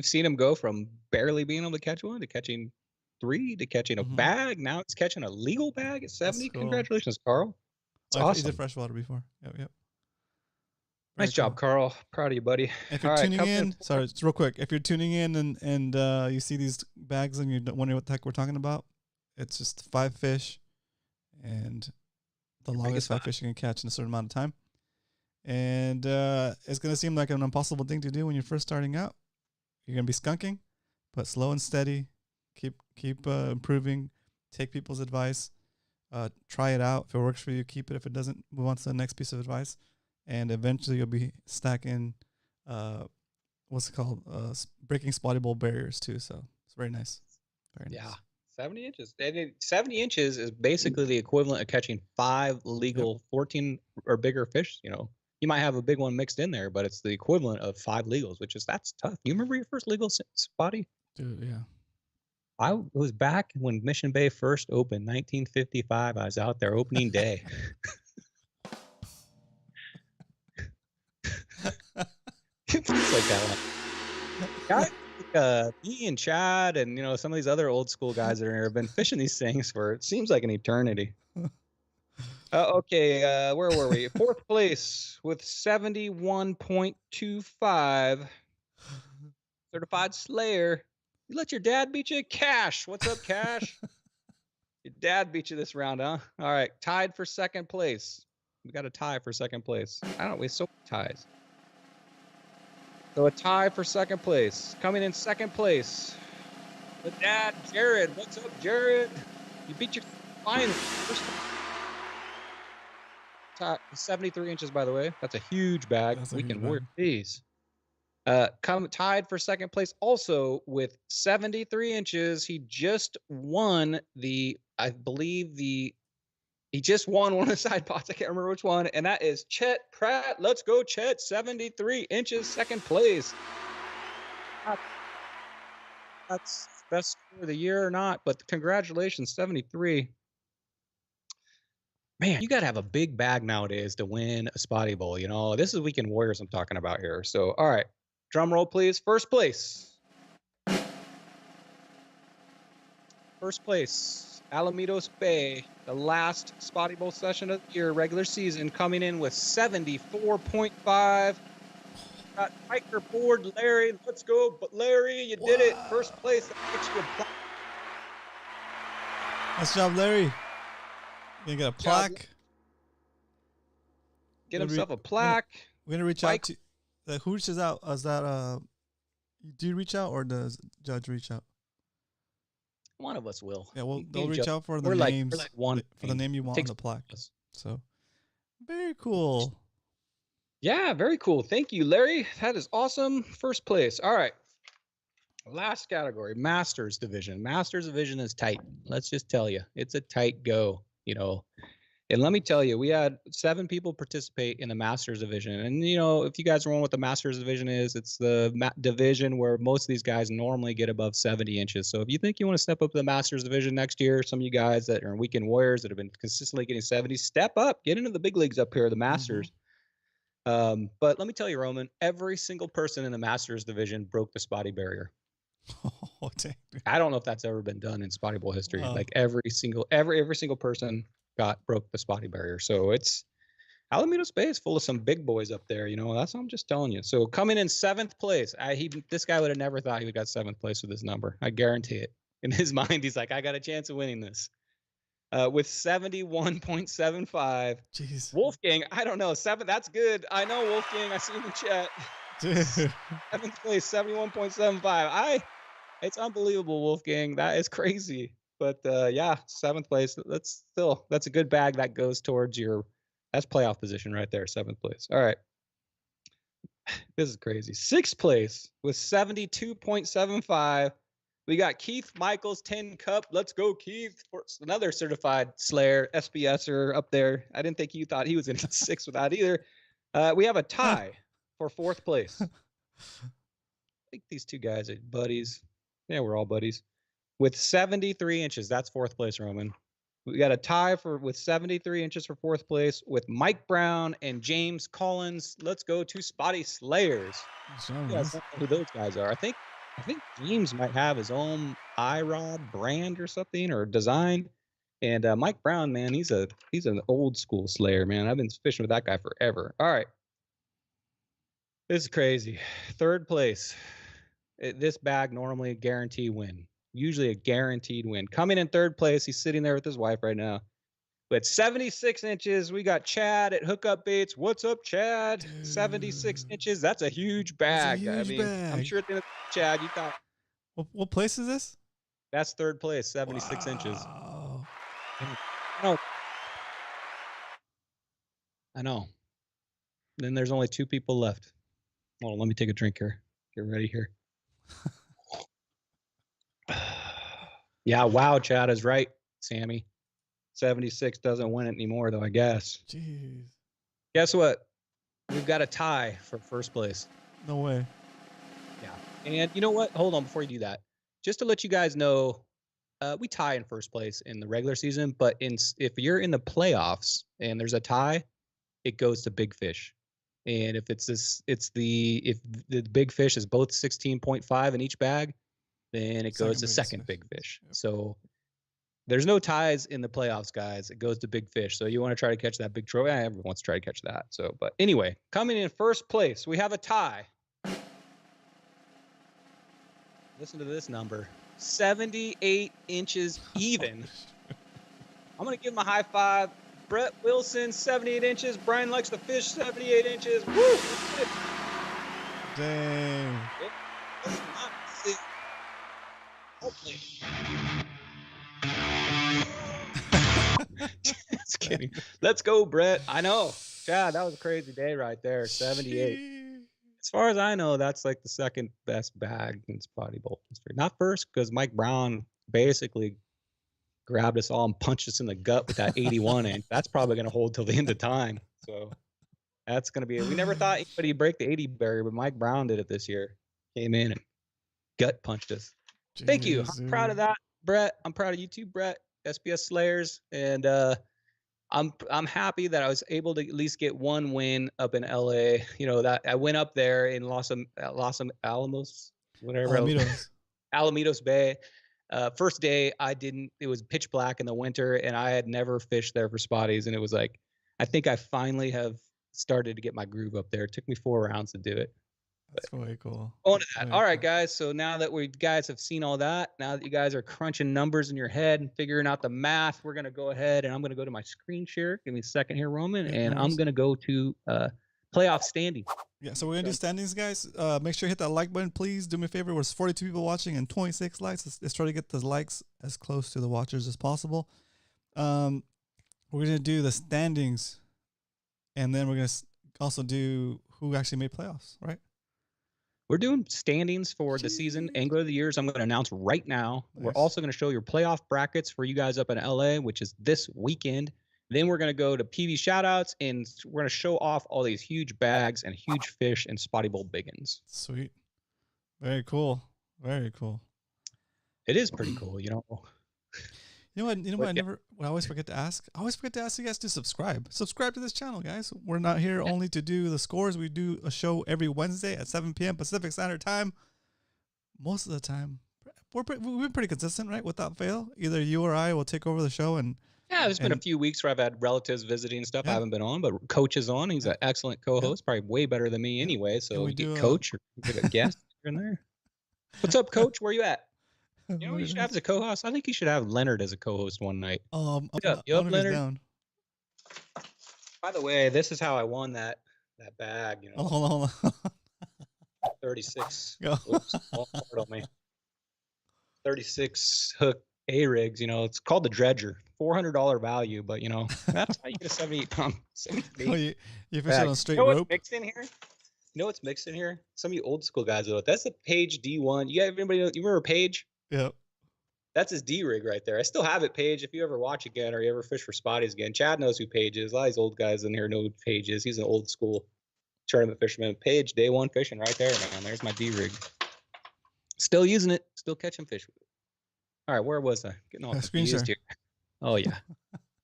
seen him go from barely being able to catch one to catching 3 to catching a bag. Now it's catching a legal bag at 70. Cool. Congratulations, Carl. It's awesome. He did freshwater before. Yep. Nice job, Carl. Proud of you, buddy. If you're tuning in, sorry, just real quick. If you're tuning in and you see these bags and you're wondering what the heck we're talking about, it's just 5 fish, and the longest 5 fish you can catch in a certain amount of time. And it's gonna seem like an impossible thing to do when you're first starting out. You're gonna be skunking, but slow and steady. Keep improving. Take people's advice. Try it out. If it works for you, keep it. If it doesn't, move on to the next piece of advice. And eventually you'll be stacking, what's it called? Breaking spotty bowl barriers too. So it's very nice. Very nice. Yeah. 70 inches. 70 inches is basically the equivalent of catching 5 legal 14 or bigger fish. You know, you might have a big one mixed in there, but it's the equivalent of 5 legals, that's tough. You remember your first legal spotty? Dude, yeah. It was back when Mission Bay first opened, 1955. I was out there opening day. It's like that one. Me and Chad and some of these other old school guys that are here have been fishing these things for it seems like an eternity. Okay, where were we? 4th place with 71.25. Certified Slayer. You let your dad beat you? Cash. What's up, Cash? Your dad beat you this round, huh? All right, tied for 2nd place. We got a tie for 2nd place. We have so many ties. So a tie for 2nd place. Coming in 2nd place, the dad, Jared. What's up, Jared? You beat your final. 73 inches, by the way. That's a huge bag. We can work these. Tied for 2nd place also with 73 inches. He just won he just won one of the side pots. I can't remember which one. And that is Chet Pratt. Let's go, Chet. 73 inches, 2nd place. That's best score of the year or not, but congratulations, 73. Man, you got to have a big bag nowadays to win a Spotty Bowl. This is Weekend Warriors I'm talking about here. So, all right. Drum roll, please. 1st place. 1st place, Alamitos Bay. The last Spotty Bowl session of the year, regular season, coming in with 74.5. got hiker board Larry. Let's go, but Larry, you did it. First place. That gets you a plaque. Nice job, Larry. You gonna get a plaque. Get himself a plaque. We're gonna reach out to. Who reaches out? Is that do you reach out or does Judge reach out? One of us will. Yeah, they'll reach out for the names. For the name you want on the plaque. So, very cool. Yeah, very cool. Thank you, Larry. That is awesome. First place. All right. Last category, Masters Division. Masters Division is tight. Let's just tell you, it's a tight go, you know. And let me tell you, we had 7 people participate in the Masters Division. And, you know, if you guys are wondering what the Masters Division is, it's the division where most of these guys normally get above 70 inches. So if you think you want to step up to the Masters Division next year, some of you guys that are in Weekend Warriors that have been consistently getting 70, step up, get into the big leagues up here, the Masters. But let me tell you, Roman, every single person in the Masters Division broke the Spotty barrier. Oh, dang. I don't know if that's ever been done in Spotty Bowl history. Like every single person broke the Spotty barrier. So it's Alamitos Bay is full of some big boys up there. You know, that's what I'm just telling you. So coming in 7th place, this guy would have never thought he would got 7th place with this number. I guarantee it. In his mind, he's like, I got a chance of winning this. With 71.75. Jeez. Wolfgang, I don't know. 7. That's good. I know, Wolfgang. I see in the chat. 7th place, 71.75. It's unbelievable, Wolfgang. That is crazy. But yeah, 7th place. That's a good bag that goes towards that's playoff position right there. 7th place. All right. This is crazy. 6th place with 72.75. We got Keith Michaels 10 Cup. Let's go, Keith. Another certified Slayer SBSer up there. I didn't think you thought he was going to get 6 with that either. We have a tie for 4th place. I think these two guys are buddies. Yeah, we're all buddies. With 73 inches. That's 4th place, Roman. We got a tie with 73 inches for 4th place with Mike Brown and James Collins. Let's go to Spotty Slayers. You guys don't know who those guys are. I think James might have his own iRod brand or something or design. And Mike Brown, man, he's an old school Slayer, man. I've been fishing with that guy forever. All right. This is crazy. 3rd place. This bag normally a guarantee win. Usually a guaranteed win. Coming in 3rd place, he's sitting there with his wife right now. With 76 inches, we got Chad at Hookup Baits. What's up, Chad? Dude. 76 inches. That's a huge bag. Bag. I'm sure at the end of Chad, you thought. What place is this? That's 3rd place, 76 inches. I know. Then there's only 2 people left. Hold on, let me take a drink here. Get ready here. Yeah, wow, Chad is right, Sammy. 76 doesn't win it anymore, though, I guess. Jeez. Guess what? We've got a tie for 1st place. No way. Yeah. And you know what? Hold on before you do that. Just to let you guys know, we tie in 1st place in the regular season, but if you're in the playoffs and there's a tie, it goes to Big Fish. And if if the Big Fish is both 16.5 in each bag, then it goes to second Big Fish. Yep. So there's no ties in the playoffs, guys. It goes to Big Fish. So you want to try to catch that big trophy. Everyone wants to try to catch that. So, but anyway, coming in 1st place, we have a tie. Listen to this number. 78 inches even. I'm going to give him a high five. Brett Wilson, 78 inches. Brian likes to fish, 78 inches. Woo! Dang. Just kidding. Let's go, Brett. I know. Chad, that was a crazy day right there. 78. As far as I know, that's like the 2nd best bag in Spotty Bowl history. Not 1st, because Mike Brown basically grabbed us all and punched us in the gut with that 81 inch. That's probably going to hold till the end of time. So that's going to be it. We never thought anybody would break the 80 barrier, but Mike Brown did it this year. Came in and gut punched us. Jeez, thank you. I'm proud of that, Brett. I'm proud of you too, Brett. SBS Slayers. And I'm happy that I was able to at least get 1 win up in LA. You know, that I went up there in Los Alamos, whatever. Alamitos Bay. First day it was pitch black in the winter and I had never fished there for spotties. And it was like, I think I finally have started to get my groove up there. It took me 4 rounds to do it. That's way cool. On to that. Way All right, cool. guys. So now that we guys have seen all that, now that you guys are crunching numbers in your head and figuring out the math, we're gonna go ahead and I'm gonna go to my screen share. Give me a second here, Roman, Yeah, and no I'm worries. gonna go to playoff standing. Yeah, so we're gonna do standings, guys. Make sure you hit that like button, please. Do me a favor. There's 42 people watching and 26 likes. Let's try to get the likes as close to the watchers as possible. We're gonna do the standings, and then we're gonna also do who actually made playoffs, right? We're doing standings for the season. Angler of the Years, I'm going to announce right now. Nice. We're also going to show your playoff brackets for you guys up in LA, which is this weekend. Then we're going to go to PV shoutouts, and we're going to show off all these huge bags and huge fish and Spotty Bowl biggins. Sweet. Very cool. Very cool. It is pretty cool, you know. You know what? I always forget to ask. I always forget to ask you guys to subscribe. Subscribe to this channel, guys. We're not here only to do the scores. We do a show every Wednesday at 7 p.m. Pacific Standard Time. Most of the time, we've been pretty consistent, right? Without fail, either you or I will take over the show. And yeah, there's been a few weeks where I've had relatives visiting and stuff. Yeah. I haven't been on, but Coach is on. He's an excellent co-host, probably way better than me anyway. So we get Coach or get a guest here and there. What's up, Coach? Where you at? You know, you should have as a co-host. I think you should have Leonard as a co-host one night. You up, Leonard? Down. By the way, this is how I won that bag. You know, oh, hold on. 36. Go. Oops, all hard on me. 36 hook A-rigs. You know, it's called the Dredger. $400 value, but you know that's how you get a 78-pound. Oh, you fish it on straight rope. rope. What's mixed in here? You know what's mixed in here? Some of you old school guys know it. That's a Page D1. You got anybody? You remember Page? Yep. That's his D rig right there. I still have it, Paige. If you ever watch again or you ever fish for Spotties again, Chad knows who Paige is. A lot of these old guys in here know who Paige is. He's an old school tournament fisherman. Paige, day one fishing right there, man. There's my D rig. Still using it. Still catching fish with it. All right, where was I? Getting all confused here. Oh yeah.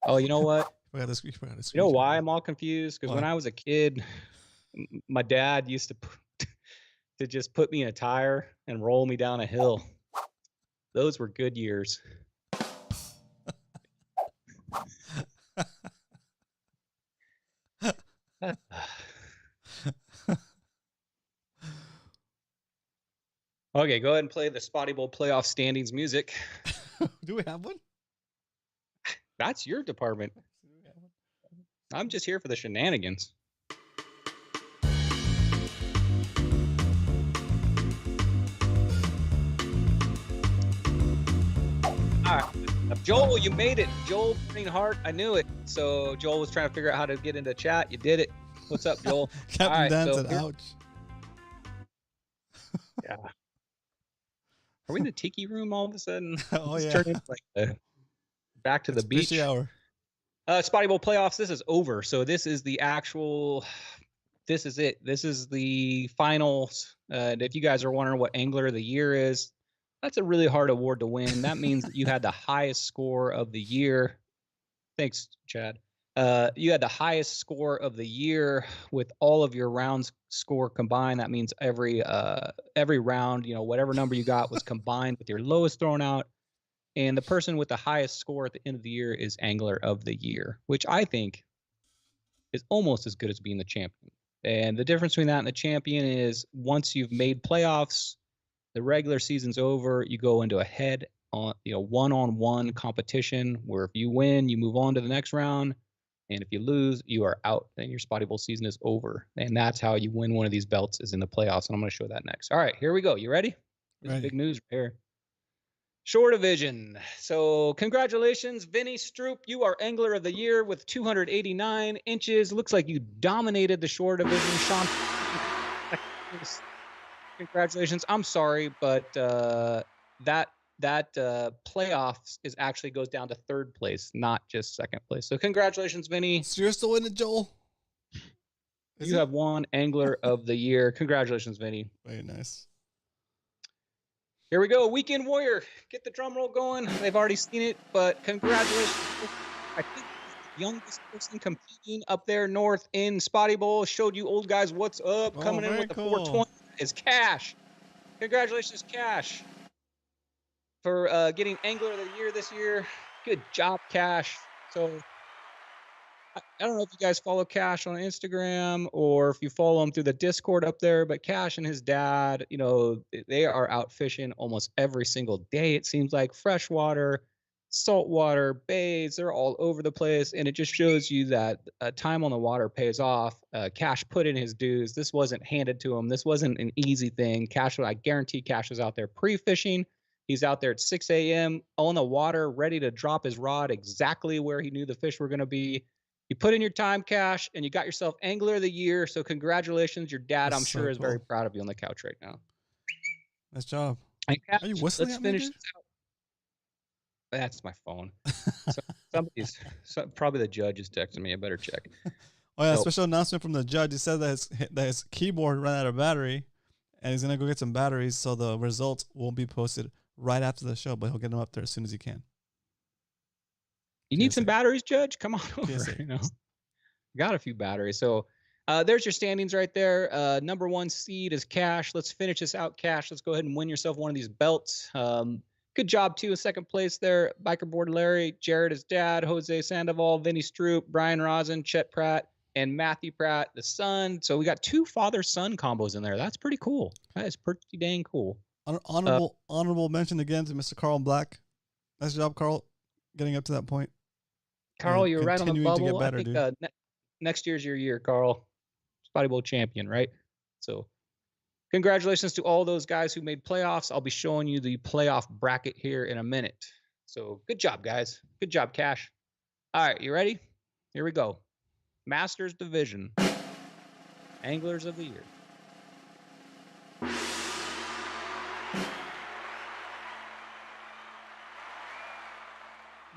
Oh, you know what? You know why I'm all confused? Because when I was a kid, my dad used to just put me in a tire and roll me down a hill. Those were good years. Okay, go ahead and play the Spotty Bowl playoff standings music. Do we have one? That's your department. I'm just here for the shenanigans. All right. Joel, you made it. Joel Green Heart, I knew it. So Joel was trying to figure out how to get into chat. You did it. What's up, Joel? Captain Dan said, ouch. Yeah. Are we in the tiki room all of a sudden? Oh, it's yeah. turned into like back to the beach. Fishy hour. Spotty Bowl playoffs, this is over. So this is the actual, this is it. This is the finals. If you guys are wondering what Angler of the Year is, that's a really hard award to win. That means that you had the highest score of the year. Thanks, Chad. You had the highest score of the year with all of your rounds score combined. That means every round, you know, whatever number you got was combined with your lowest thrown out. And the person with the highest score at the end of the year is Angler of the Year, which I think is almost as good as being the champion. And the difference between that and the champion is once you've made playoffs, the regular season's over, you go into a one-on-one competition where if you win, you move on to the next round. And if you lose, you are out and your Spotty Bowl season is over. And that's how you win one of these belts is in the playoffs. And I'm going to show that next. All right, here we go. You ready? This is big news right here. Shore division. So congratulations, Vinny Stroop. You are Angler of the Year with 289 inches. Looks like you dominated the shore division. Sean, congratulations. I'm sorry, but that playoffs is actually goes down to third place, not just second place. So congratulations, Vinny. So you're still in it, Joel. You have won Angler of the Year. Congratulations, Vinny. Very nice. Here we go. Weekend Warrior. Get the drum roll going. They've already seen it, but congratulations. I think the youngest person competing up there north in Spotty Bowl showed you old guys what's up. Coming in with the 420 is Cash. Congratulations, Cash, for getting Angler of the Year this year. Good job, Cash. So I don't know if you guys follow Cash on Instagram or if you follow him through the Discord up there, but Cash and his dad, they are out fishing almost every single day. It seems like freshwater, saltwater, bays, they're all over the place. And it just shows you that time on the water pays off. Cash put in his dues. This wasn't handed to him. This wasn't an easy thing. I guarantee Cash is out there pre-fishing. He's out there at 6 a.m. on the water, ready to drop his rod exactly where he knew the fish were going to be. You put in your time, Cash, and you got yourself Angler of the Year. So congratulations. Your dad, I'm sure, is very proud of you on the couch right now. Nice job. And Cash, are you whistling let's at me, finish dude? this out. That's my phone. Probably the judge is texting me. I better check. Oh yeah, Nope. special announcement from the judge. He said that his keyboard ran out of battery, and he's gonna go get some batteries, so the results won't be posted right after the show, but he'll get them up there as soon as he can. You need some batteries, Judge? Come on over. PSA. Got a few batteries. So there's your standings right there. Number 1 seed is Cash. Let's finish this out, Cash. Let's go ahead and win yourself one of these belts. Good job, too, in second place there. Biker Board Larry, Jared, his dad, Jose Sandoval, Vinny Stroop, Brian Rosen, Chet Pratt, and Matthew Pratt, the son. So we got 2 father-son combos in there. That's pretty cool. That is pretty dang cool. Honorable mention again to Mr. Carl Black. Nice job, Carl, getting up to that point. Carl, you're right on the continuing to get bubble. better, I think next year's your year, Carl. Spotty Bowl champion, right? So congratulations to all those guys who made playoffs. I'll be showing you the playoff bracket here in a minute. So good job, guys. Good job, Cash. All right, you ready? Here we go. Masters Division. Anglers of the Year.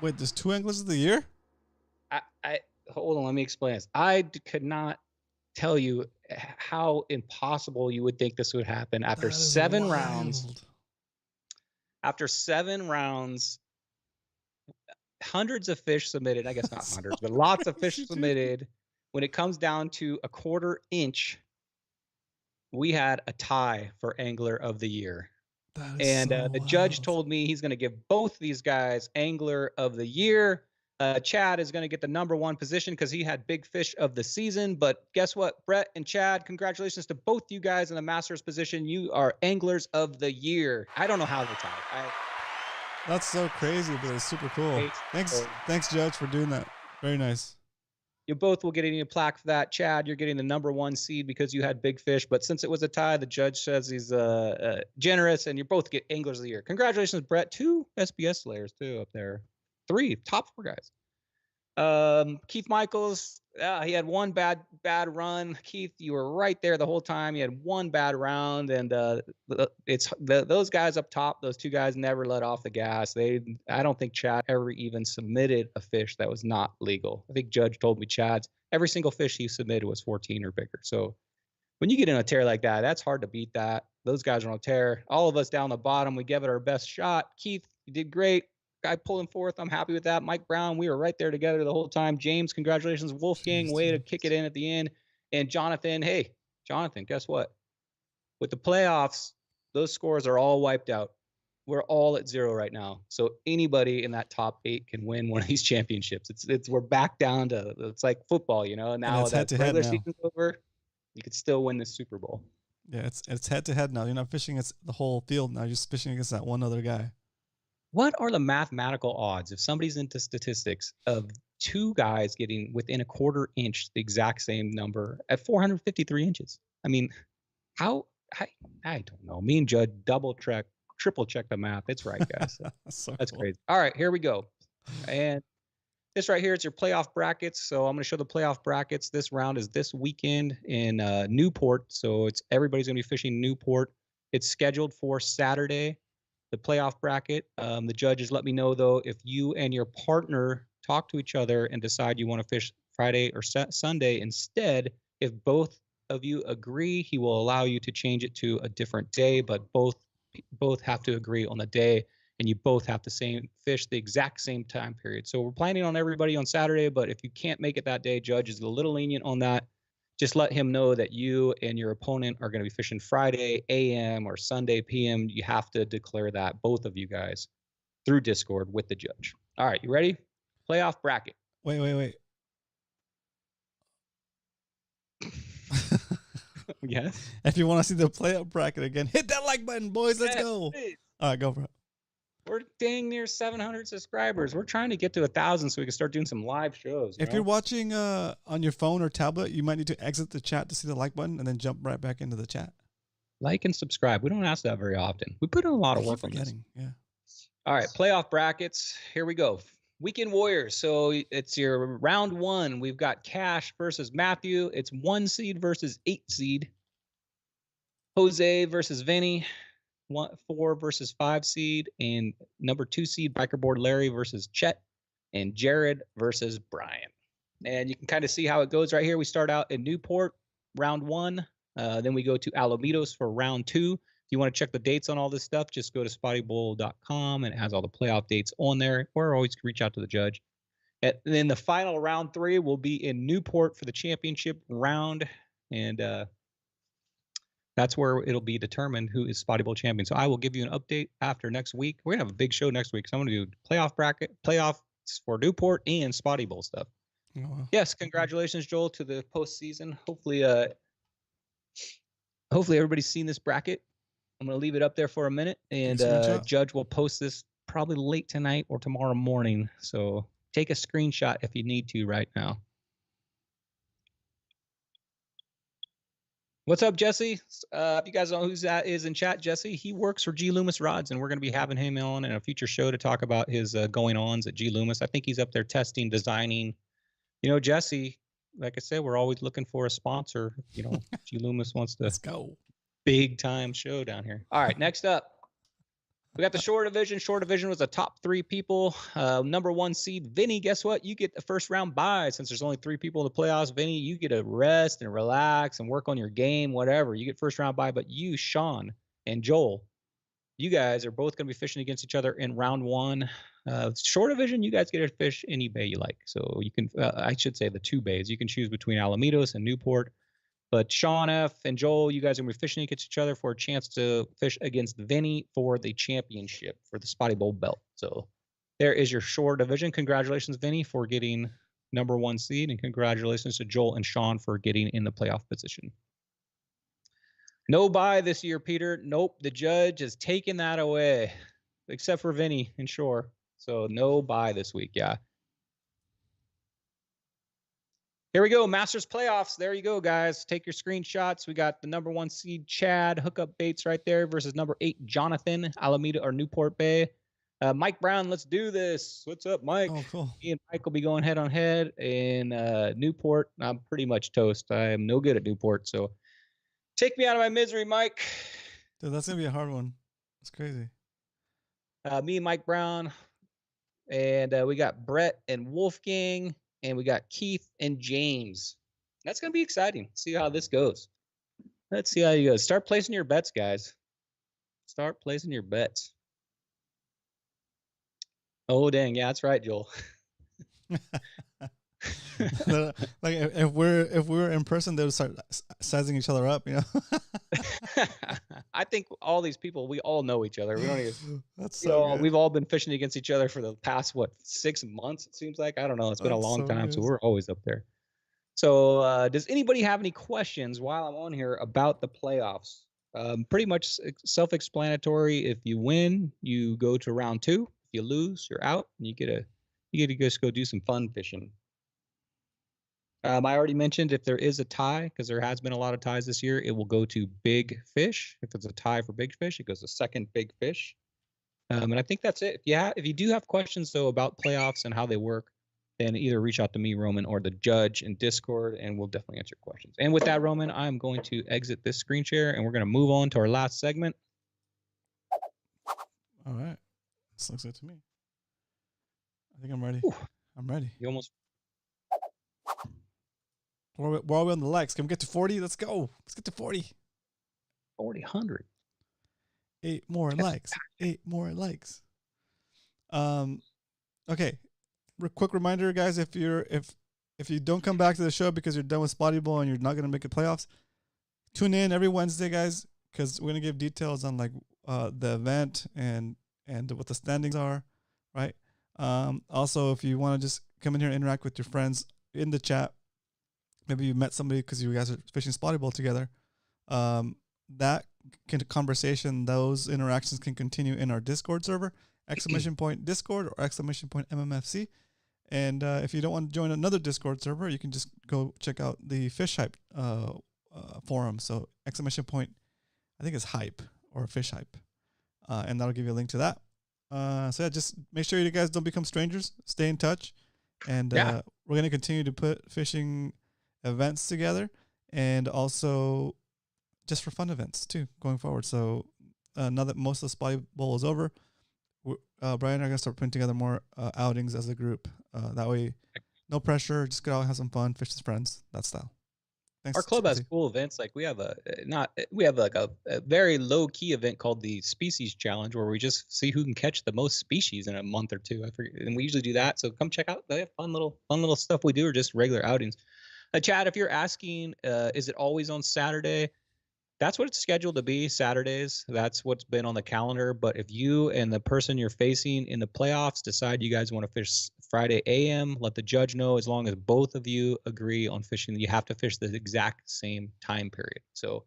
Wait, there's 2 anglers of the year? I hold on, let me explain this. I could not tell you how impossible you would think this would happen after 7 rounds. After 7 rounds, hundreds of fish submitted. I guess not hundreds, but lots of fish submitted. When it comes down to a 1/4 inch, we had a tie for Angler of the Year. And the judge told me he's going to give both these guys Angler of the Year. Chad is going to get the number 1 position because he had Big Fish of the season. But guess what, Brett and Chad, congratulations to both you guys in the Masters position. You are Anglers of the Year. I don't know how they tied. That's so crazy, but it's super cool. Thanks, Judge, for doing that. Very nice. You both will get a plaque for that. Chad, you're getting the number 1 seed because you had Big Fish. But since it was a tie, the judge says he's generous, and you both get Anglers of the Year. Congratulations, Brett. 2 SBS Slayers, too, up there. 3 top 4 guys. Keith Michaels, he had 1 bad run. Keith, you were right there the whole time. You had 1 bad round, and those guys up top, those 2 guys never let off the gas. I don't think Chad ever even submitted a fish that was not legal. I think Judge told me Chad's every single fish he submitted was 14 or bigger. So when you get in a tear like that, that's hard to beat that. Those guys are on a tear. All of us down the bottom, we gave it our best shot. Keith, you did great. Guy pulling forth. I'm happy with that. Mike Brown, we were right there together the whole time. James, congratulations. Wolfgang, way to kick it in at the end. And Jonathan, hey, Jonathan, guess what? With the playoffs, those scores are all wiped out. We're all at 0 right now. So anybody in that top 8 can win one of these championships. We're back down to, it's like football, now that the regular season's over, you could still win the Super Bowl. Yeah, it's head to head now. You're not fishing against the whole field now. You're just fishing against that one other guy. What are the mathematical odds if somebody's into statistics of 2 guys getting within a 1/4 inch the exact same number at 453 inches? I mean, how? I don't know. Me and Judd triple check the math. It's right, guys. That's crazy. All right, here we go. And this right here is your playoff brackets. So I'm going to show the playoff brackets. This round is this weekend in Newport. So everybody's going to be fishing Newport. It's scheduled for Saturday. The playoff bracket. The judges let me know, though, if you and your partner talk to each other and decide you want to fish Friday or Sunday instead, if both of you agree, he will allow you to change it to a different day, but both have to agree on the day, and you both have to fish the exact same time period. So we're planning on everybody on Saturday, but if you can't make it that day, judge is a little lenient on that. Just let him know that you and your opponent are going to be fishing Friday AM or Sunday PM. You have to declare that, both of you guys, through Discord with the judge. All right, you ready? Playoff bracket. Wait. Yes. If you want to see the playoff bracket again, hit that like button, boys. Let's Yes, go. please. All right, go for it. We're dang near 700 subscribers. We're trying to get to 1,000 so we can start doing some live shows. If you're watching on your phone or tablet, you might need to exit the chat to see the like button and then jump right back into the chat. Like and subscribe. We don't ask that very often. We put in a lot of work on this. Yeah. All right, playoff brackets. Here we go. Weekend Warriors. So it's your round one. We've got Cash versus Matthew. It's 1 seed versus 8 seed. Jose versus Vinny. 4 versus 5 seed. And number 2 seed Bikerboard Larry versus Chet. And Jared versus Brian. And you can kind of see how it goes right here. We start out in Newport, round 1. Then we go to Alamitos for round 2. If you want to check the dates on all this stuff, just go to spottybowl.com and it has all the playoff dates on there, or always reach out to the judge. And then the final round 3 will be in Newport for the championship round. And that's where it'll be determined who is Spotty Bowl champion. So I will give you an update after next week. We're going to have a big show next week. So I'm going to do playoffs for Newport and Spotty Bowl stuff. Oh, wow. Yes, congratulations, Joel, to the postseason. Hopefully everybody's seen this bracket. I'm going to leave it up there for a minute, and Judge will post this probably late tonight or tomorrow morning. So take a screenshot if you need to right now. What's up, Jesse? If you guys know who that is in chat, Jesse, he works for G. Loomis Rods, and we're going to be having him on in a future show to talk about his going-ons at G. Loomis. I think he's up there testing, designing. You know, Jesse, like I said, we're always looking for a sponsor. You know, G. Loomis wants to. Let's go. Big time show down here. All right, next up, we got the short division. Short division was the top 3 people. Number 1 seed, Vinny. Guess what? You get the first round bye. Since there's only 3 people in the playoffs, Vinny, you get to rest and relax and work on your game, whatever. You get first round bye. But you, Sean, and Joel, you guys are both going to be fishing against each other in round 1. Short division, you guys get to fish any bay you like. So you can, I should say the 2 bays. You can choose between Alamitos and Newport. But Sean F. and Joel, you guys are going to be fishing against each other for a chance to fish against Vinny for the championship, for the Spotty Bowl belt. So there is your short division. Congratulations, Vinny, for getting number 1 seed. And congratulations to Joel and Sean for getting in the playoff position. No bye this year, Peter. Nope, the judge has taken that away, except for Vinny and Shore. So no bye this week, yeah. Here we go, Masters playoffs. There you go, guys. Take your screenshots. We got the number 1 seed, Chad, hookup baits right there, versus number 8, Jonathan, Alameda or Newport Bay. Mike Brown, let's do this. What's up, Mike? Oh, cool. Me and Mike will be going head on head. In Newport, I'm pretty much toast. I am no good at Newport, so take me out of my misery, Mike. Dude, that's going to be a hard one. That's crazy. Me and Mike Brown. And we got Brett and Wolfgang. And we got Keith and James. That's going to be exciting. See how this goes. Let's see how you go. Start placing your bets, guys. Start placing your bets. Oh, dang. Yeah, that's right, Joel. Like if we're in person, they would start sizing each other up, you know. I think all these people, we all know each other. We don't even. That's so good. We've all been fishing against each other for the past 6 months. It seems like, I don't know. It's been a long time, so we're always up there. So, does anybody have any questions while I'm on here about the playoffs? Pretty much self-explanatory. If you win, you go to round 2. If you lose, you're out, and you get to just go do some fun fishing. I already mentioned if there is a tie, because there has been a lot of ties this year, it will go to big fish. If it's a tie for big fish, it goes to second big fish. And I think that's it. If you do have questions, though, about playoffs and how they work, then either reach out to me, Roman, or the judge in Discord, and we'll definitely answer questions. And with that, Roman, I'm going to exit this screen share, and we're going to move on to our last segment. All right. This looks good to me. I think I'm ready. Ooh. I'm ready. You almost... We're all on the likes. Can we get to 40? Let's go. Let's get to 40. 4,000. 8 more likes. 8 more likes. Okay. Quick reminder, guys, if you don't come back to the show because you're done with Spotty Bowl and you're not going to make it playoffs, tune in every Wednesday, guys, because we're going to give details on like the event and what the standings are, right? Also, if you want to just come in here and interact with your friends in the chat, maybe you met somebody because you guys are fishing Spotty Bowl together. that conversation, those interactions can continue in our Discord server, !Discord or !MMFC. And if you don't want to join another Discord server, you can just go check out the Fish Hype forum. So !, I think it's hype or fish hype. And that'll give you a link to that. So yeah, just make sure you guys don't become strangers. Stay in touch. And we're going to continue to put fishing events together and also just for fun events too going forward. So now that most of the Spotty Bowl is over, Brian and I are going to start putting together more outings as a group. That way, no pressure. Just go out and have some fun, fish with friends, that style. Thanks. Our club has cool events. Like we have a very low key event called the Species Challenge, where we just see who can catch the most species in a month or two. I forget, and we usually do that. So come check out. They have fun little stuff we do, or just regular outings. Chad, if you're asking, is it always on Saturday? That's what it's scheduled to be, Saturdays. That's what's been on the calendar. But if you and the person you're facing in the playoffs decide you guys want to fish Friday AM, let the judge know. As long as both of you agree on fishing, you have to fish the exact same time period. So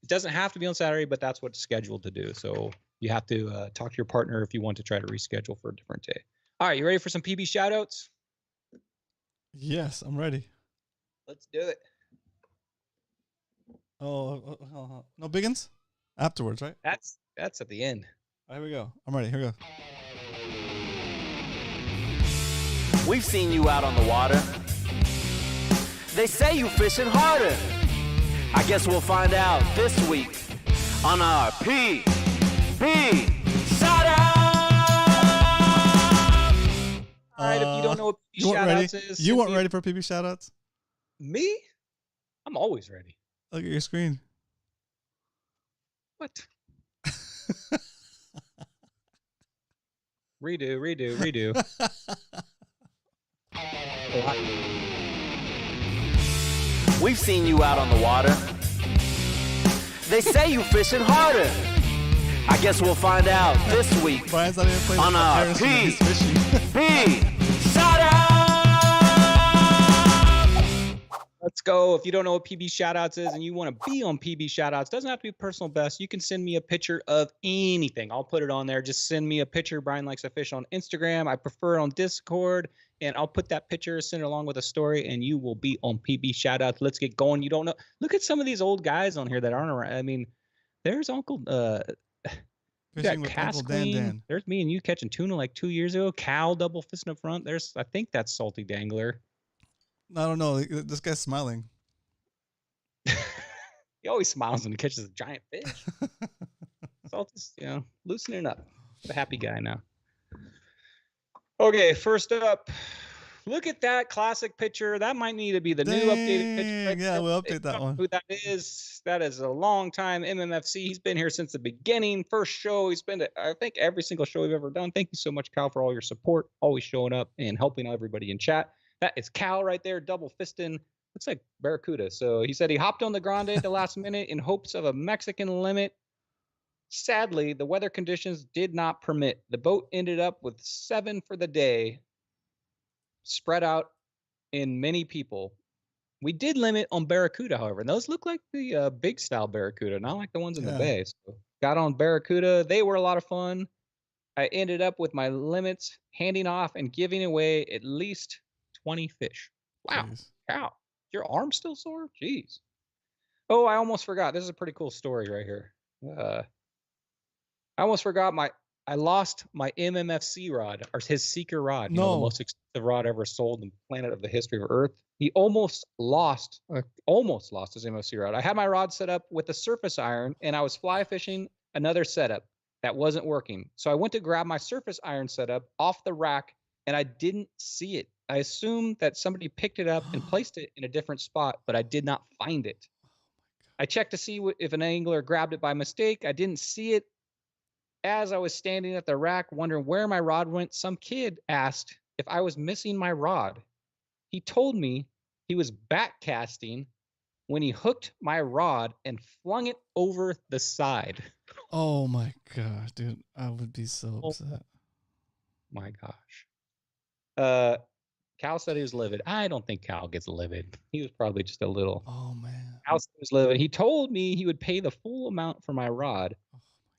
it doesn't have to be on Saturday, but that's what's scheduled to do. So you have to talk to your partner if you want to try to reschedule for a different day. All right, you ready for some PB shoutouts? Yes, I'm ready. Let's do it. Oh, no biggins? Afterwards, right? That's at the end. Here we go. I'm ready. Here we go. We've seen you out on the water. They say you fishing harder. I guess we'll find out this week on our PB Shoutout. All right, if you don't know what PB Shoutouts is. You weren't ready for PB Shoutouts? Me? I'm always ready. Look at your screen. What? Redo. We've seen you out on the water. They say you fishing harder. I guess we'll find out this week Brian's not even playing on our PB Shoutout. Let's go. If you don't know what PB Shoutouts is and you want to be on PB Shoutouts, doesn't have to be personal best. You can send me a picture of anything. I'll put it on there. Just send me a picture. Brian Likes to Fish on Instagram. I prefer it on Discord. And I'll put that picture, send it along with a story, and you will be on PB Shoutouts. Let's get going. You don't know. Look at some of these old guys on here that aren't around. I mean, there's Uncle Fishing with Uncle Dan. There's me and you catching tuna like 2 years ago. Cal double fisting up front. I think that's Salty Dangler. I don't know. This guy's smiling. He always smiles when he catches a giant fish. Salty's, loosening up. The happy guy now. Okay, first up, look at that classic picture. That might need to be the new updated picture. Right yeah, we'll update that one. Who that is? That is a long time MMFC. He's been here since the beginning. First show. He's been to, I think, every single show we've ever done. Thank you so much, Cal, for all your support. Always showing up and helping everybody in chat. That is Cal right there, double fisting. Looks like Barracuda. So he said he hopped on the Grande at the last minute in hopes of a Mexican limit. Sadly, the weather conditions did not permit. The boat ended up with 7 for the day, spread out in many people. We did limit on Barracuda, however. And those look like the big style Barracuda, not like the ones in the bay. So got on Barracuda. They were a lot of fun. I ended up with my limits, handing off and giving away at least 20 fish. Wow. Jeez. Cow. Your arm still sore? Jeez. Oh, I almost forgot. This is a pretty cool story right here. I almost forgot I lost my MMFC rod, or his Seeker rod. You know, the most expensive rod ever sold in the planet of the history of Earth. He almost lost his MMFC rod. I had my rod set up with a surface iron, and I was fly fishing another setup that wasn't working. So I went to grab my surface iron setup off the rack, and I didn't see it. I assumed that somebody picked it up and placed it in a different spot, but I did not find it. I checked to see if an angler grabbed it by mistake. I didn't see it. As I was standing at the rack wondering where my rod went, some kid asked if I was missing my rod. He told me he was back casting when he hooked my rod and flung it over the side. Oh my gosh, dude. I would be so upset. My gosh. Cal said he was livid. I don't think Cal gets livid. He was probably just a little. Oh man. Cal said he was livid. He told me he would pay the full amount for my rod,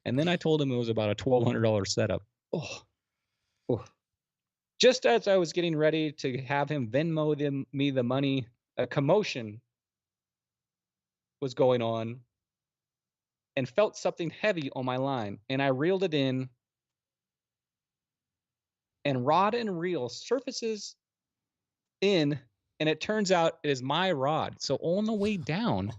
and then I told him it was about a $1,200 setup. Oh. Just as I was getting ready to have him Venmo me the money, a commotion was going on, and felt something heavy on my line, and I reeled it in. And rod and reel surfaces in, and it turns out it is my rod. So on the way down,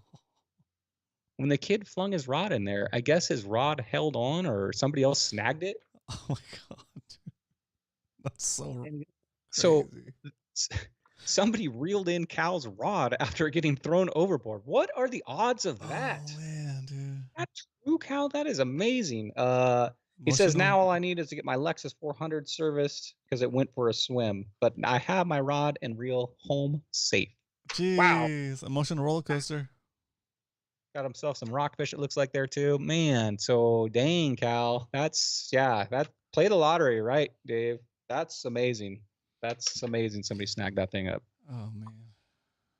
when the kid flung his rod in there, I guess his rod held on or somebody else snagged it. Oh my god, dude. That's so crazy. So somebody reeled in Cal's rod after getting thrown overboard. What are the odds of that? Oh man, dude. That's true, Cal. That is amazing. He says, now all I need is to get my Lexus 400 serviced because it went for a swim. But I have my rod and reel home safe. Jeez, wow. Emotional roller coaster. Got himself some rockfish, it looks like, there too. Man, so dang, Cal. That play the lottery, right, Dave? That's amazing. That's amazing. Somebody snagged that thing up. Oh, man.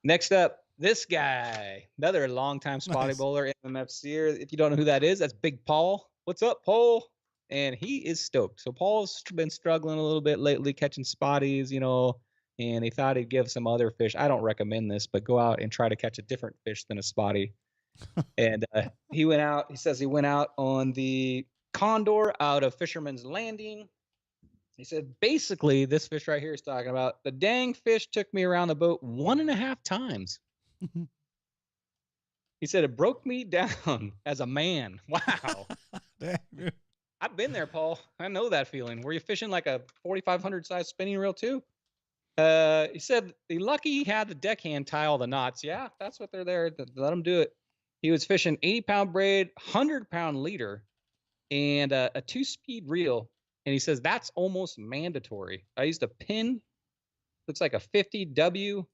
Next up, this guy, another longtime spotty bowler, MMFCer. If you don't know who that is, that's Big Paul. What's up, Paul? And he is stoked. So Paul's been struggling a little bit lately, catching spotties, and he thought he'd give some other fish. I don't recommend this, but go out and try to catch a different fish than a spotty. And he says he went out on the condor out of Fisherman's Landing. He said, basically, this fish right here he's talking about, the dang fish took me around the boat 1.5 times. He said, it broke me down as a man. Wow. Dang, dude. I've been there, Paul. I know that feeling. Were you fishing like a 4,500 size spinning reel too? He said, the lucky he had the deckhand tie all the knots. Yeah, that's what they're there to let him do it. He was fishing 80-pound braid, 100-pound leader, and a 2-speed reel. And he says, that's almost mandatory. I used a pin, looks like a 50W.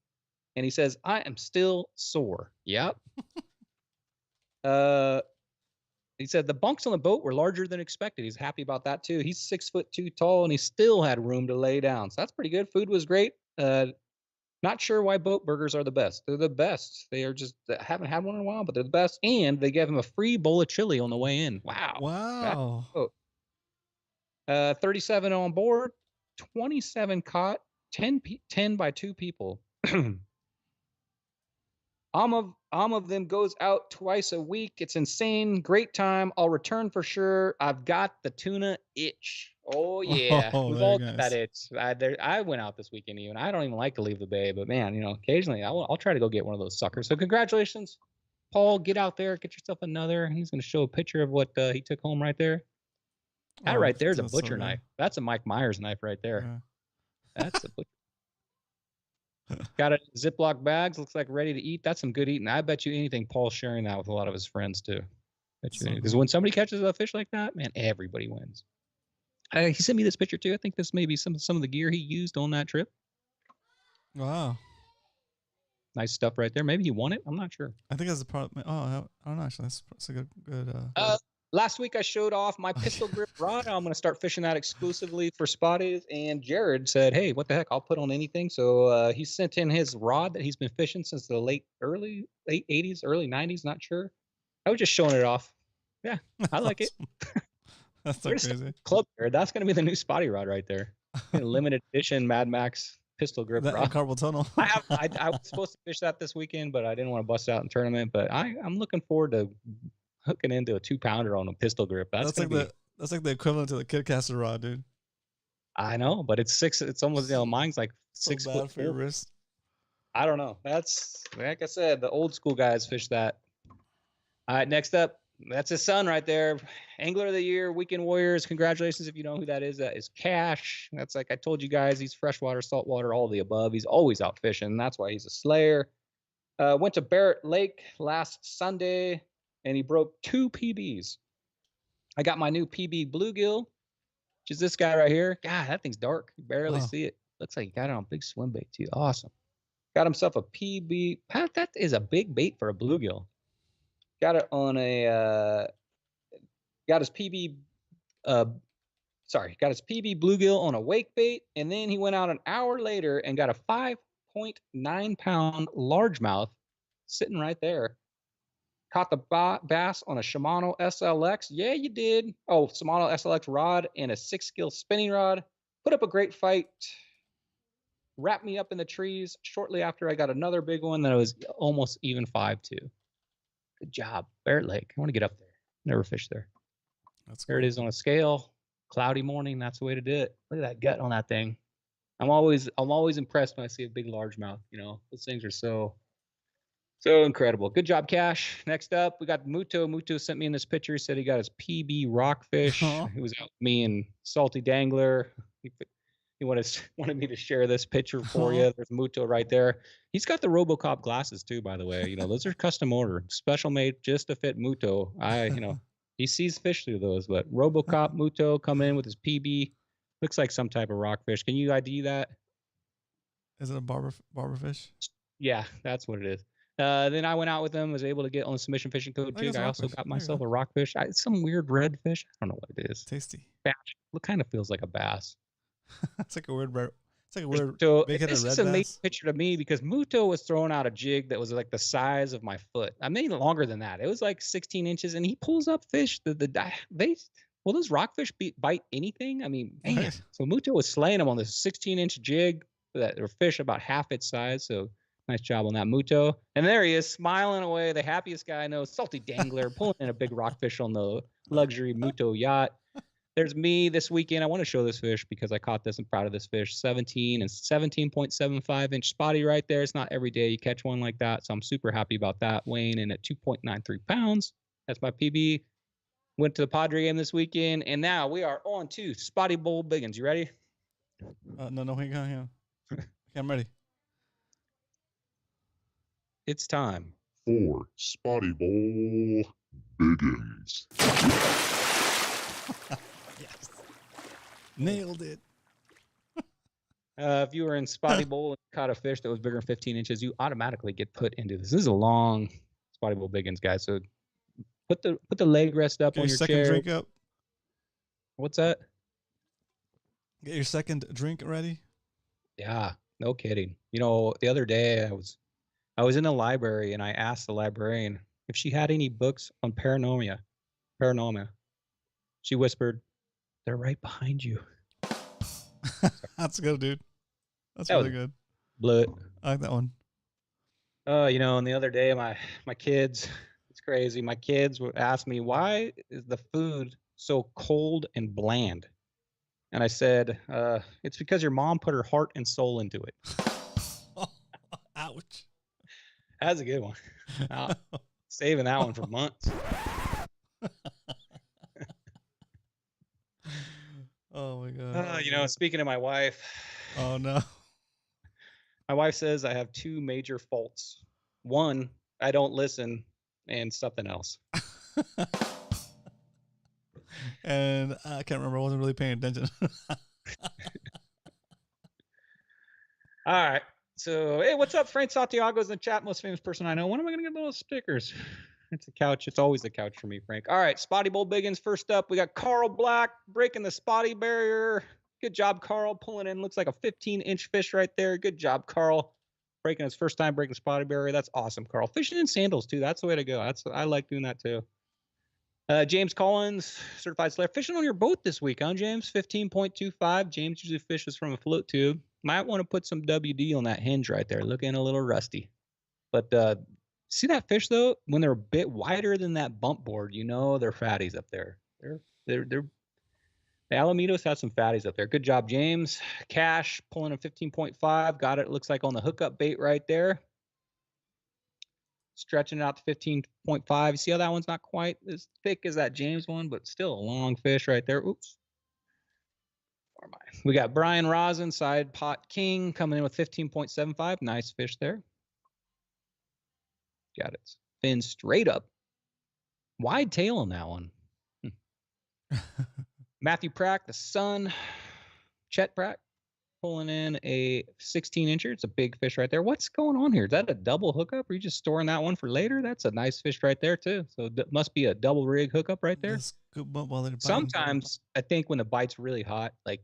And he says, I am still sore. Yep. He said the bunks on the boat were larger than expected. He's happy about that too. He's 6'2" tall, and he still had room to lay down. So that's pretty good. Food was great. Not sure why boat burgers are the best. They're the best. They are just, I haven't had one in a while, but they're the best. And they gave him a free bowl of chili on the way in. Wow. Wow. 37 on board, 27 caught, 10 by 2 people. of them goes out twice a week. It's insane. Great time. I'll return for sure. I've got the tuna itch. Oh yeah, we've all got that itch. I went out this weekend even. I don't even like to leave the bay, but man, occasionally I'll try to go get one of those suckers. So congratulations, Paul. Get out there, get yourself another. He's going to show a picture of what he took home right there. That right there is a butcher knife. That's a Mike Myers knife right there. Yeah. That's a butcher. Got it in Ziploc bags. Looks like ready to eat. That's some good eating. I bet you anything Paul's sharing that with a lot of his friends too. Because when somebody catches a fish like that, man, everybody wins. He sent me this picture too. I think this may be some of the gear he used on that trip. Wow. Nice stuff right there. Maybe he won it. I'm not sure. I think that's a problem. Oh, I don't know. Actually, that's a good. Last week I showed off my pistol grip rod. I'm going to start fishing that exclusively for spotties. And Jared said, hey, what the heck? I'll put on anything. So he sent in his rod that he's been fishing since the early 80s, early 90s. Not sure. I was just showing it off. Yeah, I like it. That's so crazy. Club Jared. That's going to be the new spotty rod right there. Limited edition Mad Max pistol grip rod. Carpal tunnel. I was supposed to fish that this weekend, but I didn't want to bust out in tournament. But I'm looking forward to hooking into a 2-pounder on a pistol grip. That's like the equivalent to the Kid Caster rod, dude. I know, but it's 6. It's almost mine's like 6 so foot bad for your wrist. I don't know. That's like I said, the old school guys fish that. All right, next up, that's his son right there, Angler of the Year, Weekend Warriors. Congratulations if you know who that is. That is Cash. That's like I told you guys. He's freshwater, saltwater, all the above. He's always out fishing. That's why he's a slayer. Went to Barrett Lake last Sunday. And he broke 2 PBs. I got my new PB bluegill, which is this guy right here. God, that thing's dark. You barely see it. Looks like he got it on big swim bait too. Awesome. Got himself a PB. That is a big bait for a bluegill. Got it on got his PB got his PB bluegill on a wake bait, and then he went out an hour later and got a 5.9 pound largemouth sitting right there. Caught the bass on a Shimano SLX. Yeah, you did. Oh, Shimano SLX rod and a 6-skill spinning rod. Put up a great fight. Wrapped me up in the trees. Shortly after, I got another big one that was almost even 5.2. Good job. Barrett Lake. I want to get up there. Never fished there. There it is on a scale. Cloudy morning. That's the way to do it. Look at that gut on that thing. I'm always impressed when I see a big largemouth. You know, those things are so incredible. Good job, Cash. Next up, we got Muto. Muto sent me in this picture. He said he got his PB rockfish. He was out with me and Salty Dangler. He wanted me to share this picture for you. There's Muto right there. He's got the RoboCop glasses too, by the way. You know, those are custom order, special made just to fit Muto. He sees fish through those, but RoboCop Muto coming in with his PB. Looks like some type of rockfish. Can you ID that? Is it a barber fish? Yeah, that's what it is. Then I went out with him, was able to get on the submission fishing code too. I also got myself a rockfish. Some weird redfish. I don't know what it is. Tasty. Bass. It kind of feels like a bass. It's like a weird big this is a amazing picture to me because Muto was throwing out a jig that was like the size of my foot. I mean, longer than that. It was like 16 inches, and he pulls up fish. Will those rockfish bite anything? I mean, man. Right. So Muto was slaying them on this 16-inch jig that were fish about half its size. So nice job on that, Muto. And there he is, smiling away, the happiest guy I know, Salty Dangler, pulling in a big rockfish on the luxury Muto yacht. There's me this weekend. I want to show this fish because I caught this. I'm proud of this fish. 17 and 17.75 inch spotty right there. It's not every day you catch one like that, so I'm super happy about that. Weighing in at 2.93 pounds. That's my PB. Went to the Padre game this weekend, and now we are on to Spotty Bowl Biggins. You ready? No, hang on. Okay, I'm ready. It's time for Spotty Bowl Biggins. Yes. Nailed it. If you were in Spotty Bowl and caught a fish that was bigger than 15 inches, you automatically get put into this. This is a long Spotty Bowl Biggins, guys. So put the leg rest up on your second chair. Drink up. What's that? Get your second drink ready. Yeah, no kidding. You know, the other day I was in a library and I asked the librarian if she had any books on paranormal. She whispered, "They're right behind you." That's good, dude. That's really good. Blew it. I like that one. And the other day my kids, it's crazy. My kids would ask me, "Why is the food so cold and bland?" And I said, "It's because your mom put her heart and soul into it." Ouch. That's a good one. Saving that one for months. Oh my god. Speaking of my wife. Oh no. My wife says I have two major faults. One, I don't listen, and something else. And I can't remember. I wasn't really paying attention. All right. So, hey, what's up? Frank Santiago's in the chat. Most famous person I know. When am I going to get those stickers? It's a couch. It's always the couch for me, Frank. All right. Spotty Bowl Biggins. First up, we got Carl Black breaking the spotty barrier. Good job, Carl. Pulling in. Looks like a 15-inch fish right there. Good job, Carl. Breaking his first time breaking spotty barrier. That's awesome, Carl. Fishing in sandals, too. That's the way to go. I like doing that, too. James Collins, certified slayer. Fishing on your boat this week, huh, James? 15.25. James usually fishes from a float tube. Might want to put some WD on that hinge right there. Looking a little rusty. But see that fish, though? When they're a bit wider than that bump board, you know they're fatties up there. The Alamitos have some fatties up there. Good job, James. Cash pulling a 15.5. Got it. Looks like on the hookup bait right there. Stretching it out to 15.5. You see how that one's not quite as thick as that James one, but still a long fish right there. Oops. Where am I? We got Brian Rosin, Side Pot King, coming in with 15.75. Nice fish there. Got it. Fin straight up. Wide tail on that one. Matthew Prack, the son. Chet Prack. pulling in a 16-incher. It's a big fish right there. What's going on here? Is that a double hookup? Or are you just storing that one for later? That's a nice fish right there too. So that must be a double rig hookup right there. Just scoop 'em up while they're biting. Sometimes I think when the bite's really hot, like,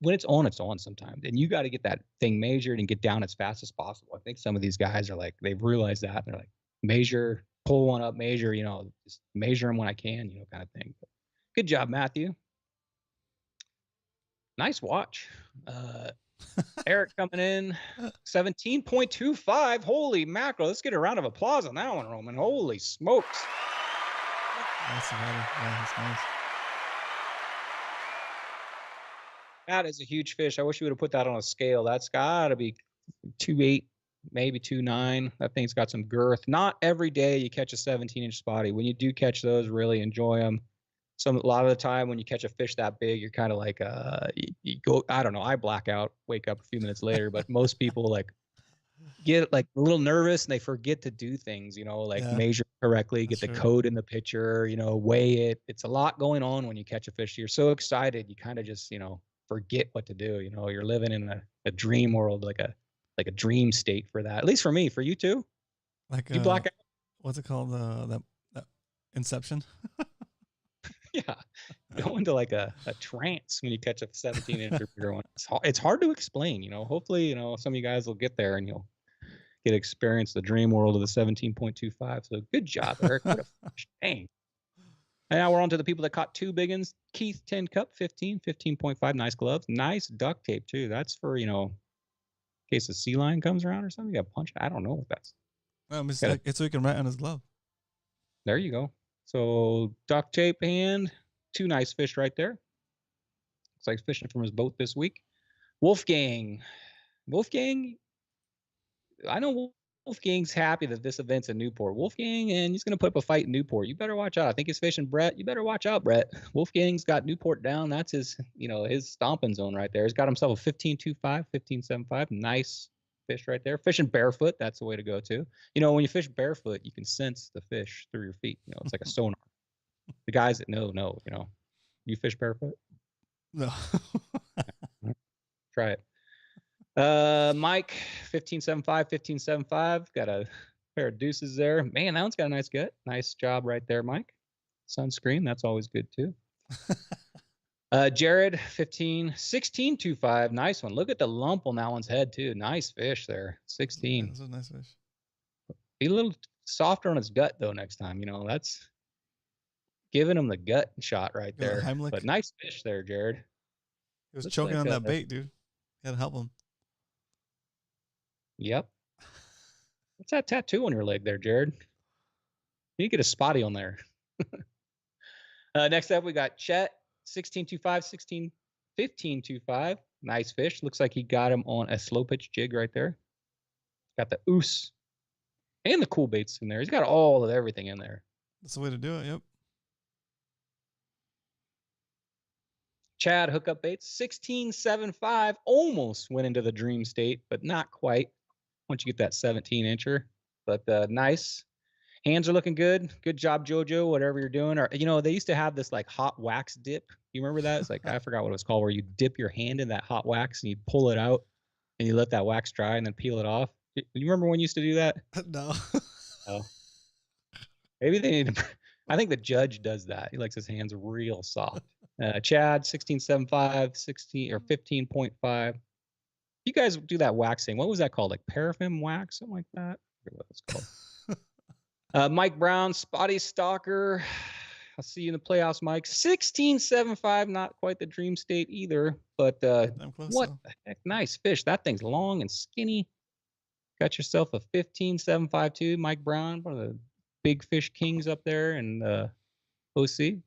when it's on sometimes. And you got to get that thing measured and get down as fast as possible. I think some of these guys are like, they've realized that. And they're like, measure, pull one up, measure, just measure them when I can, kind of thing. But good job, Matthew. Nice watch. Eric coming in, 17.25. Holy mackerel. Let's get a round of applause on that one, Roman. Holy smokes. Nice, that's nice. That is a huge fish. I wish you would have put that on a scale. That's got to be 2.8, maybe 2.9. That thing's got some girth. Not every day you catch a 17-inch spotty. When you do catch those, really enjoy them. A lot of the time when you catch a fish that big, you're kind of like, you go, I don't know, I black out, wake up a few minutes later. But most people like get like a little nervous and they forget to do things, measure correctly, get the code in the picture, weigh it. It's a lot going on when you catch a fish. You're so excited, you kind of just, forget what to do. You're living in a dream world, like a dream state for that. At least for me. For you too. Like you black out. What's it called? That Inception. Yeah, go into like a trance when you catch a 17-inch or bigger one. It's hard to explain. Hopefully, some of you guys will get there and you'll get to experience the dream world of the 17.25. So good job, Eric. What a fish. Dang. And now we're on to the people that caught two big ones. Keith, 10 cup, 15.5. Nice gloves. Nice duct tape, too. That's for, in case a sea lion comes around or something. You got to punch it. I don't know what that's. It's so he can write on his glove. There you go. So duct tape and two nice fish right there. Looks like fishing from his boat this week. Wolfgang, I know Wolfgang's happy that this event's in Newport. Wolfgang, and he's going to put up a fight in Newport. You better watch out. I think he's fishing Brett. You better watch out, Brett. Wolfgang's got Newport down. That's his, his stomping zone right there. He's got himself a 15.25, 15.75. Nice fish right there. Fishing barefoot, that's the way to go too. When you fish barefoot, you can sense the fish through your feet. It's like a sonar. The guys that know, you fish barefoot? No. Try it. Mike, 15.75, 15.75. Got a pair of deuces there. Man, that one's got a nice gut. Nice job right there, Mike. Sunscreen, that's always good too. Jared, 16.25. Nice one. Look at the lump on that one's head too. Nice fish there. 16. That's a nice fish. Be a little softer on his gut though next time. That's giving him the gut shot right there. But nice fish there, Jared. He was choking on that bait, dude. Gotta help him. Yep. What's that tattoo on your leg there, Jared? You need to get a spotty on there. Next up, we got Chet, 16.25, 15.25. Nice fish. Looks like he got him on a slow pitch jig right there. Got the oos and the cool baits in there. He's got all of everything in there. That's the way to do it. Yep. Chad, hookup baits, 16.75. Almost went into the dream state, but not quite. Once you get that 17-incher, but nice. Hands are looking good. Good job, JoJo, whatever you're doing. Or, they used to have this like hot wax dip. You remember that? It's like, I forgot what it was called, where you dip your hand in that hot wax and you pull it out and you let that wax dry and then peel it off. You remember when you used to do that? No. Oh. Maybe they need to, I think the judge does that. He likes his hands real soft. Chad, 16.75, 16 or 15.5. You guys do that waxing. What was that called? Like paraffin wax, something like that. I forget what it's called. Mike Brown, Spotty Stalker. I'll see you in the playoffs, Mike. 16.75, not quite the dream state either, but what the heck? Nice fish. That thing's long and skinny. Got yourself a 15.75 too, Mike Brown, one of the big fish kings up there in OC.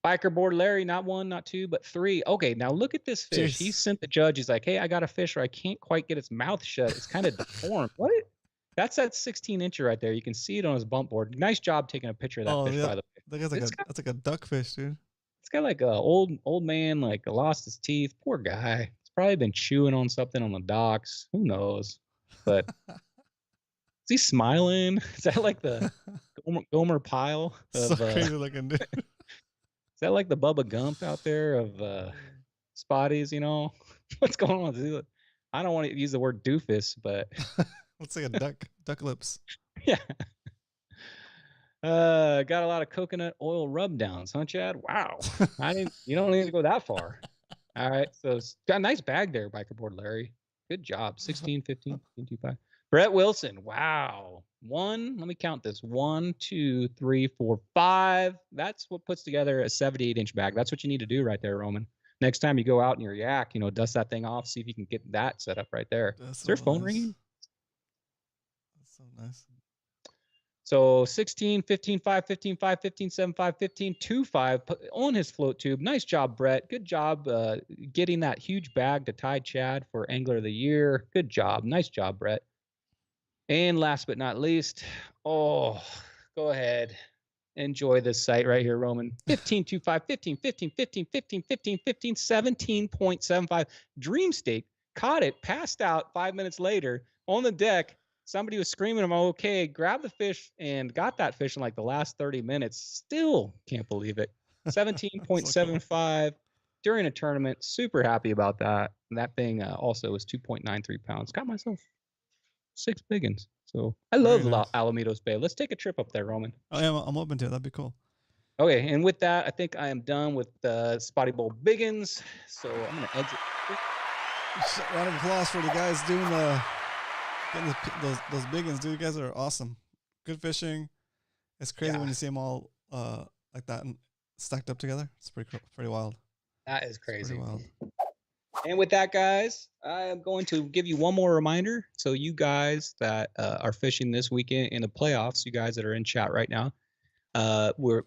Biker board Larry, not one, not two, but three. Okay, now look at this fish. Jeez. He sent the judge. He's like, hey, I got a fish where I can't quite get its mouth shut. It's kind of deformed. What? That's that 16-incher right there. You can see it on his bump board. Nice job taking a picture of that fish, by the way. That's like a duck fish, dude. It's got like a old man, like lost his teeth. Poor guy. He's probably been chewing on something on the docks. Who knows? But is he smiling? Is that like the Gomer Pyle? So crazy looking, dude. Is that like the Bubba Gump out there of spotties, what's going on? I don't want to use the word doofus, but Looks like a duck lips. yeah. Got a lot of coconut oil rub downs, huh, Chad? Wow. You don't need to go that far. All right. So got a nice bag there, Bikerboard Larry. Good job. 16, 15, 15, 5. Brett Wilson. Wow. Let me count this. 1, 2, 3, 4, 5. That's what puts together a 78-inch bag. That's what you need to do right there, Roman. Next time you go out in your yak, dust that thing off, see if you can get that set up right there. Is there a phone ringing? That's so nice. So 16, 15, 5, 15, 5, 15, 7, 5, 15, 2, 5 on his float tube. Nice job, Brett. Good job getting that huge bag to tie Chad for Angler of the Year. Good job. Nice job, Brett. And last but not least, go ahead. Enjoy this site right here, Roman. 15, 2, 5, 15, 15, 15, 15, 15, 15, 17.75. Dream Stake caught it, passed out 5 minutes later on the deck. Somebody was screaming, I'm okay, grabbed the fish and got that fish in like the last 30 minutes. Still can't believe it. 17.75 during a tournament. Super happy about that. And that thing also was 2.93 pounds. Got myself 6 biggins. So I love Alamitos Bay. Let's take a trip up there, Roman. Oh, yeah, I'm open to it. That'd be cool. Okay, and with that, I think I am done with the Spotty Bowl biggins. So I'm going to exit. Round of applause for the guys doing getting those biggins, dude. You guys are awesome. Good fishing. It's crazy when you see them all like that and stacked up together. It's pretty wild. That is crazy. Pretty wild. And with that, guys, I am going to give you one more reminder. So you guys that are fishing this weekend in the playoffs, you guys that are in chat right now,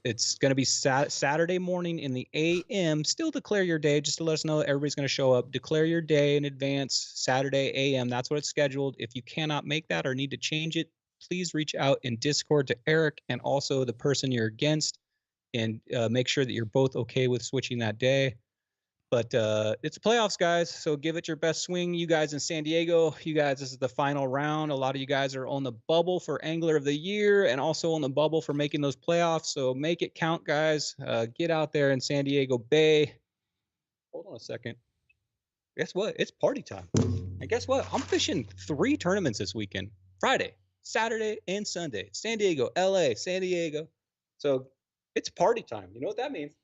it's going to be Saturday morning in the a.m. Still declare your day, just to let us know that everybody's going to show up. Declare your day in advance, Saturday a.m. That's what it's scheduled. If you cannot make that or need to change it, please reach out in Discord to Eric and also the person you're against, and make sure that you're both okay with switching that day. But it's playoffs, guys, so give it your best swing. You guys in San Diego, this is the final round. A lot of you guys are on the bubble for Angler of the Year and also on the bubble for making those playoffs. So make it count, guys. Get out there in San Diego Bay. Hold on a second. Guess what? It's party time. And guess what? I'm fishing 3 tournaments this weekend. Friday, Saturday, and Sunday. San Diego, LA, San Diego. So it's party time. You know what that means?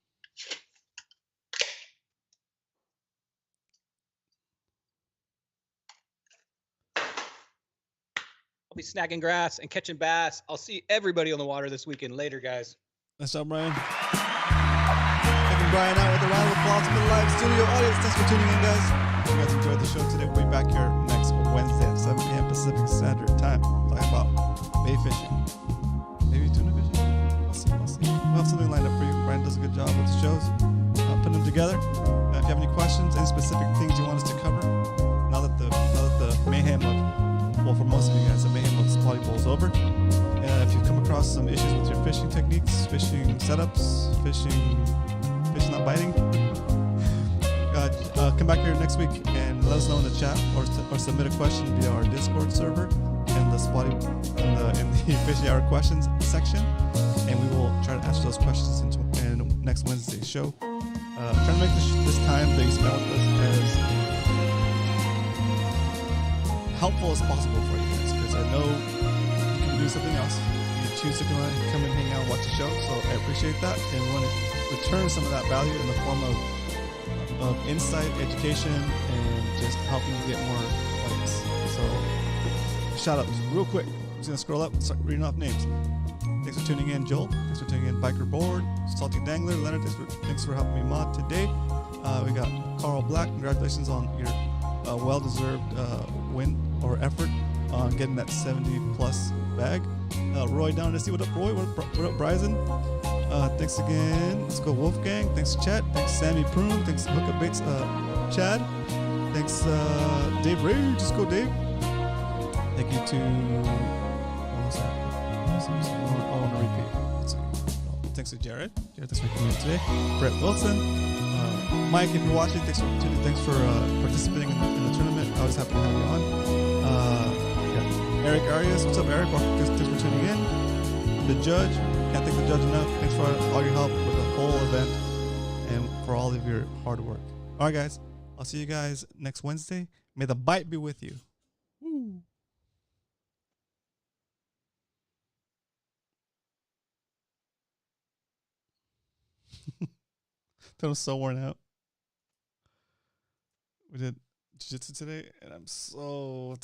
Be snagging grass and catching bass. I'll see everybody on the water this weekend. Later, guys. Nice job, Brian. Taking Brian out with a round of applause from the live studio audience. Thanks for tuning in, guys. If you guys enjoyed the show today, we'll be back here next Wednesday at 7 p.m. Pacific Standard Time, talking about bay fishing. Maybe tuna fishing? We'll see. We'll have something lined up for you. Brian does a good job with the shows, putting them together. If you have any questions, any specific things you want us to cover, now that the mayhem of, well, for most of you guys, the mayhem of Spotty Bowl is over. And if you've come across some issues with your fishing techniques, fishing setups, fishing not biting, come back here next week and let us know in the chat or submit a question via our Discord server in the Spotty in the Fishy Hour questions section, and we will try to answer those questions in next Wednesday's show. Trying to make this time that you spend with us as helpful as possible for you guys, because I know you can do something else. You choose to come and hang out and watch the show, so I appreciate that, and we want to return some of that value in the form of insight, education, and just helping you get more likes. So shout outs real quick. I'm just gonna scroll up and start reading off names. Thanks for tuning in, Joel. Thanks for tuning in, Biker Board, Salty Dangler, Leonard. Thanks for helping me mod today. We got Carl Black. Congratulations on your well-deserved win or effort on getting that 70-plus bag. Roy down to see what up, Roy. What up, Bryson? Thanks again. Let's go, Wolfgang. Thanks, Chet. Thanks, Sammy Prune. Thanks, Hookup Baits, Chad. Thanks, Dave Rage. Let's go, Dave. Thank you to. What was that? I want to repeat. Let's see. Thanks to Jared. Thanks for coming in today. Brett Wilson. Mike, if you're watching, thanks for tuning. Thanks for participating in the tournament. I was happy to have you on. Eric Arias, what's up, Eric? Thanks for tuning in. The judge, can't thank the judge enough. Thanks for all your help with the whole event and for all of your hard work. All right, guys. I'll see you guys next Wednesday. May the bite be with you. Woo. I'm so worn out. We did jiu-jitsu today, and I'm so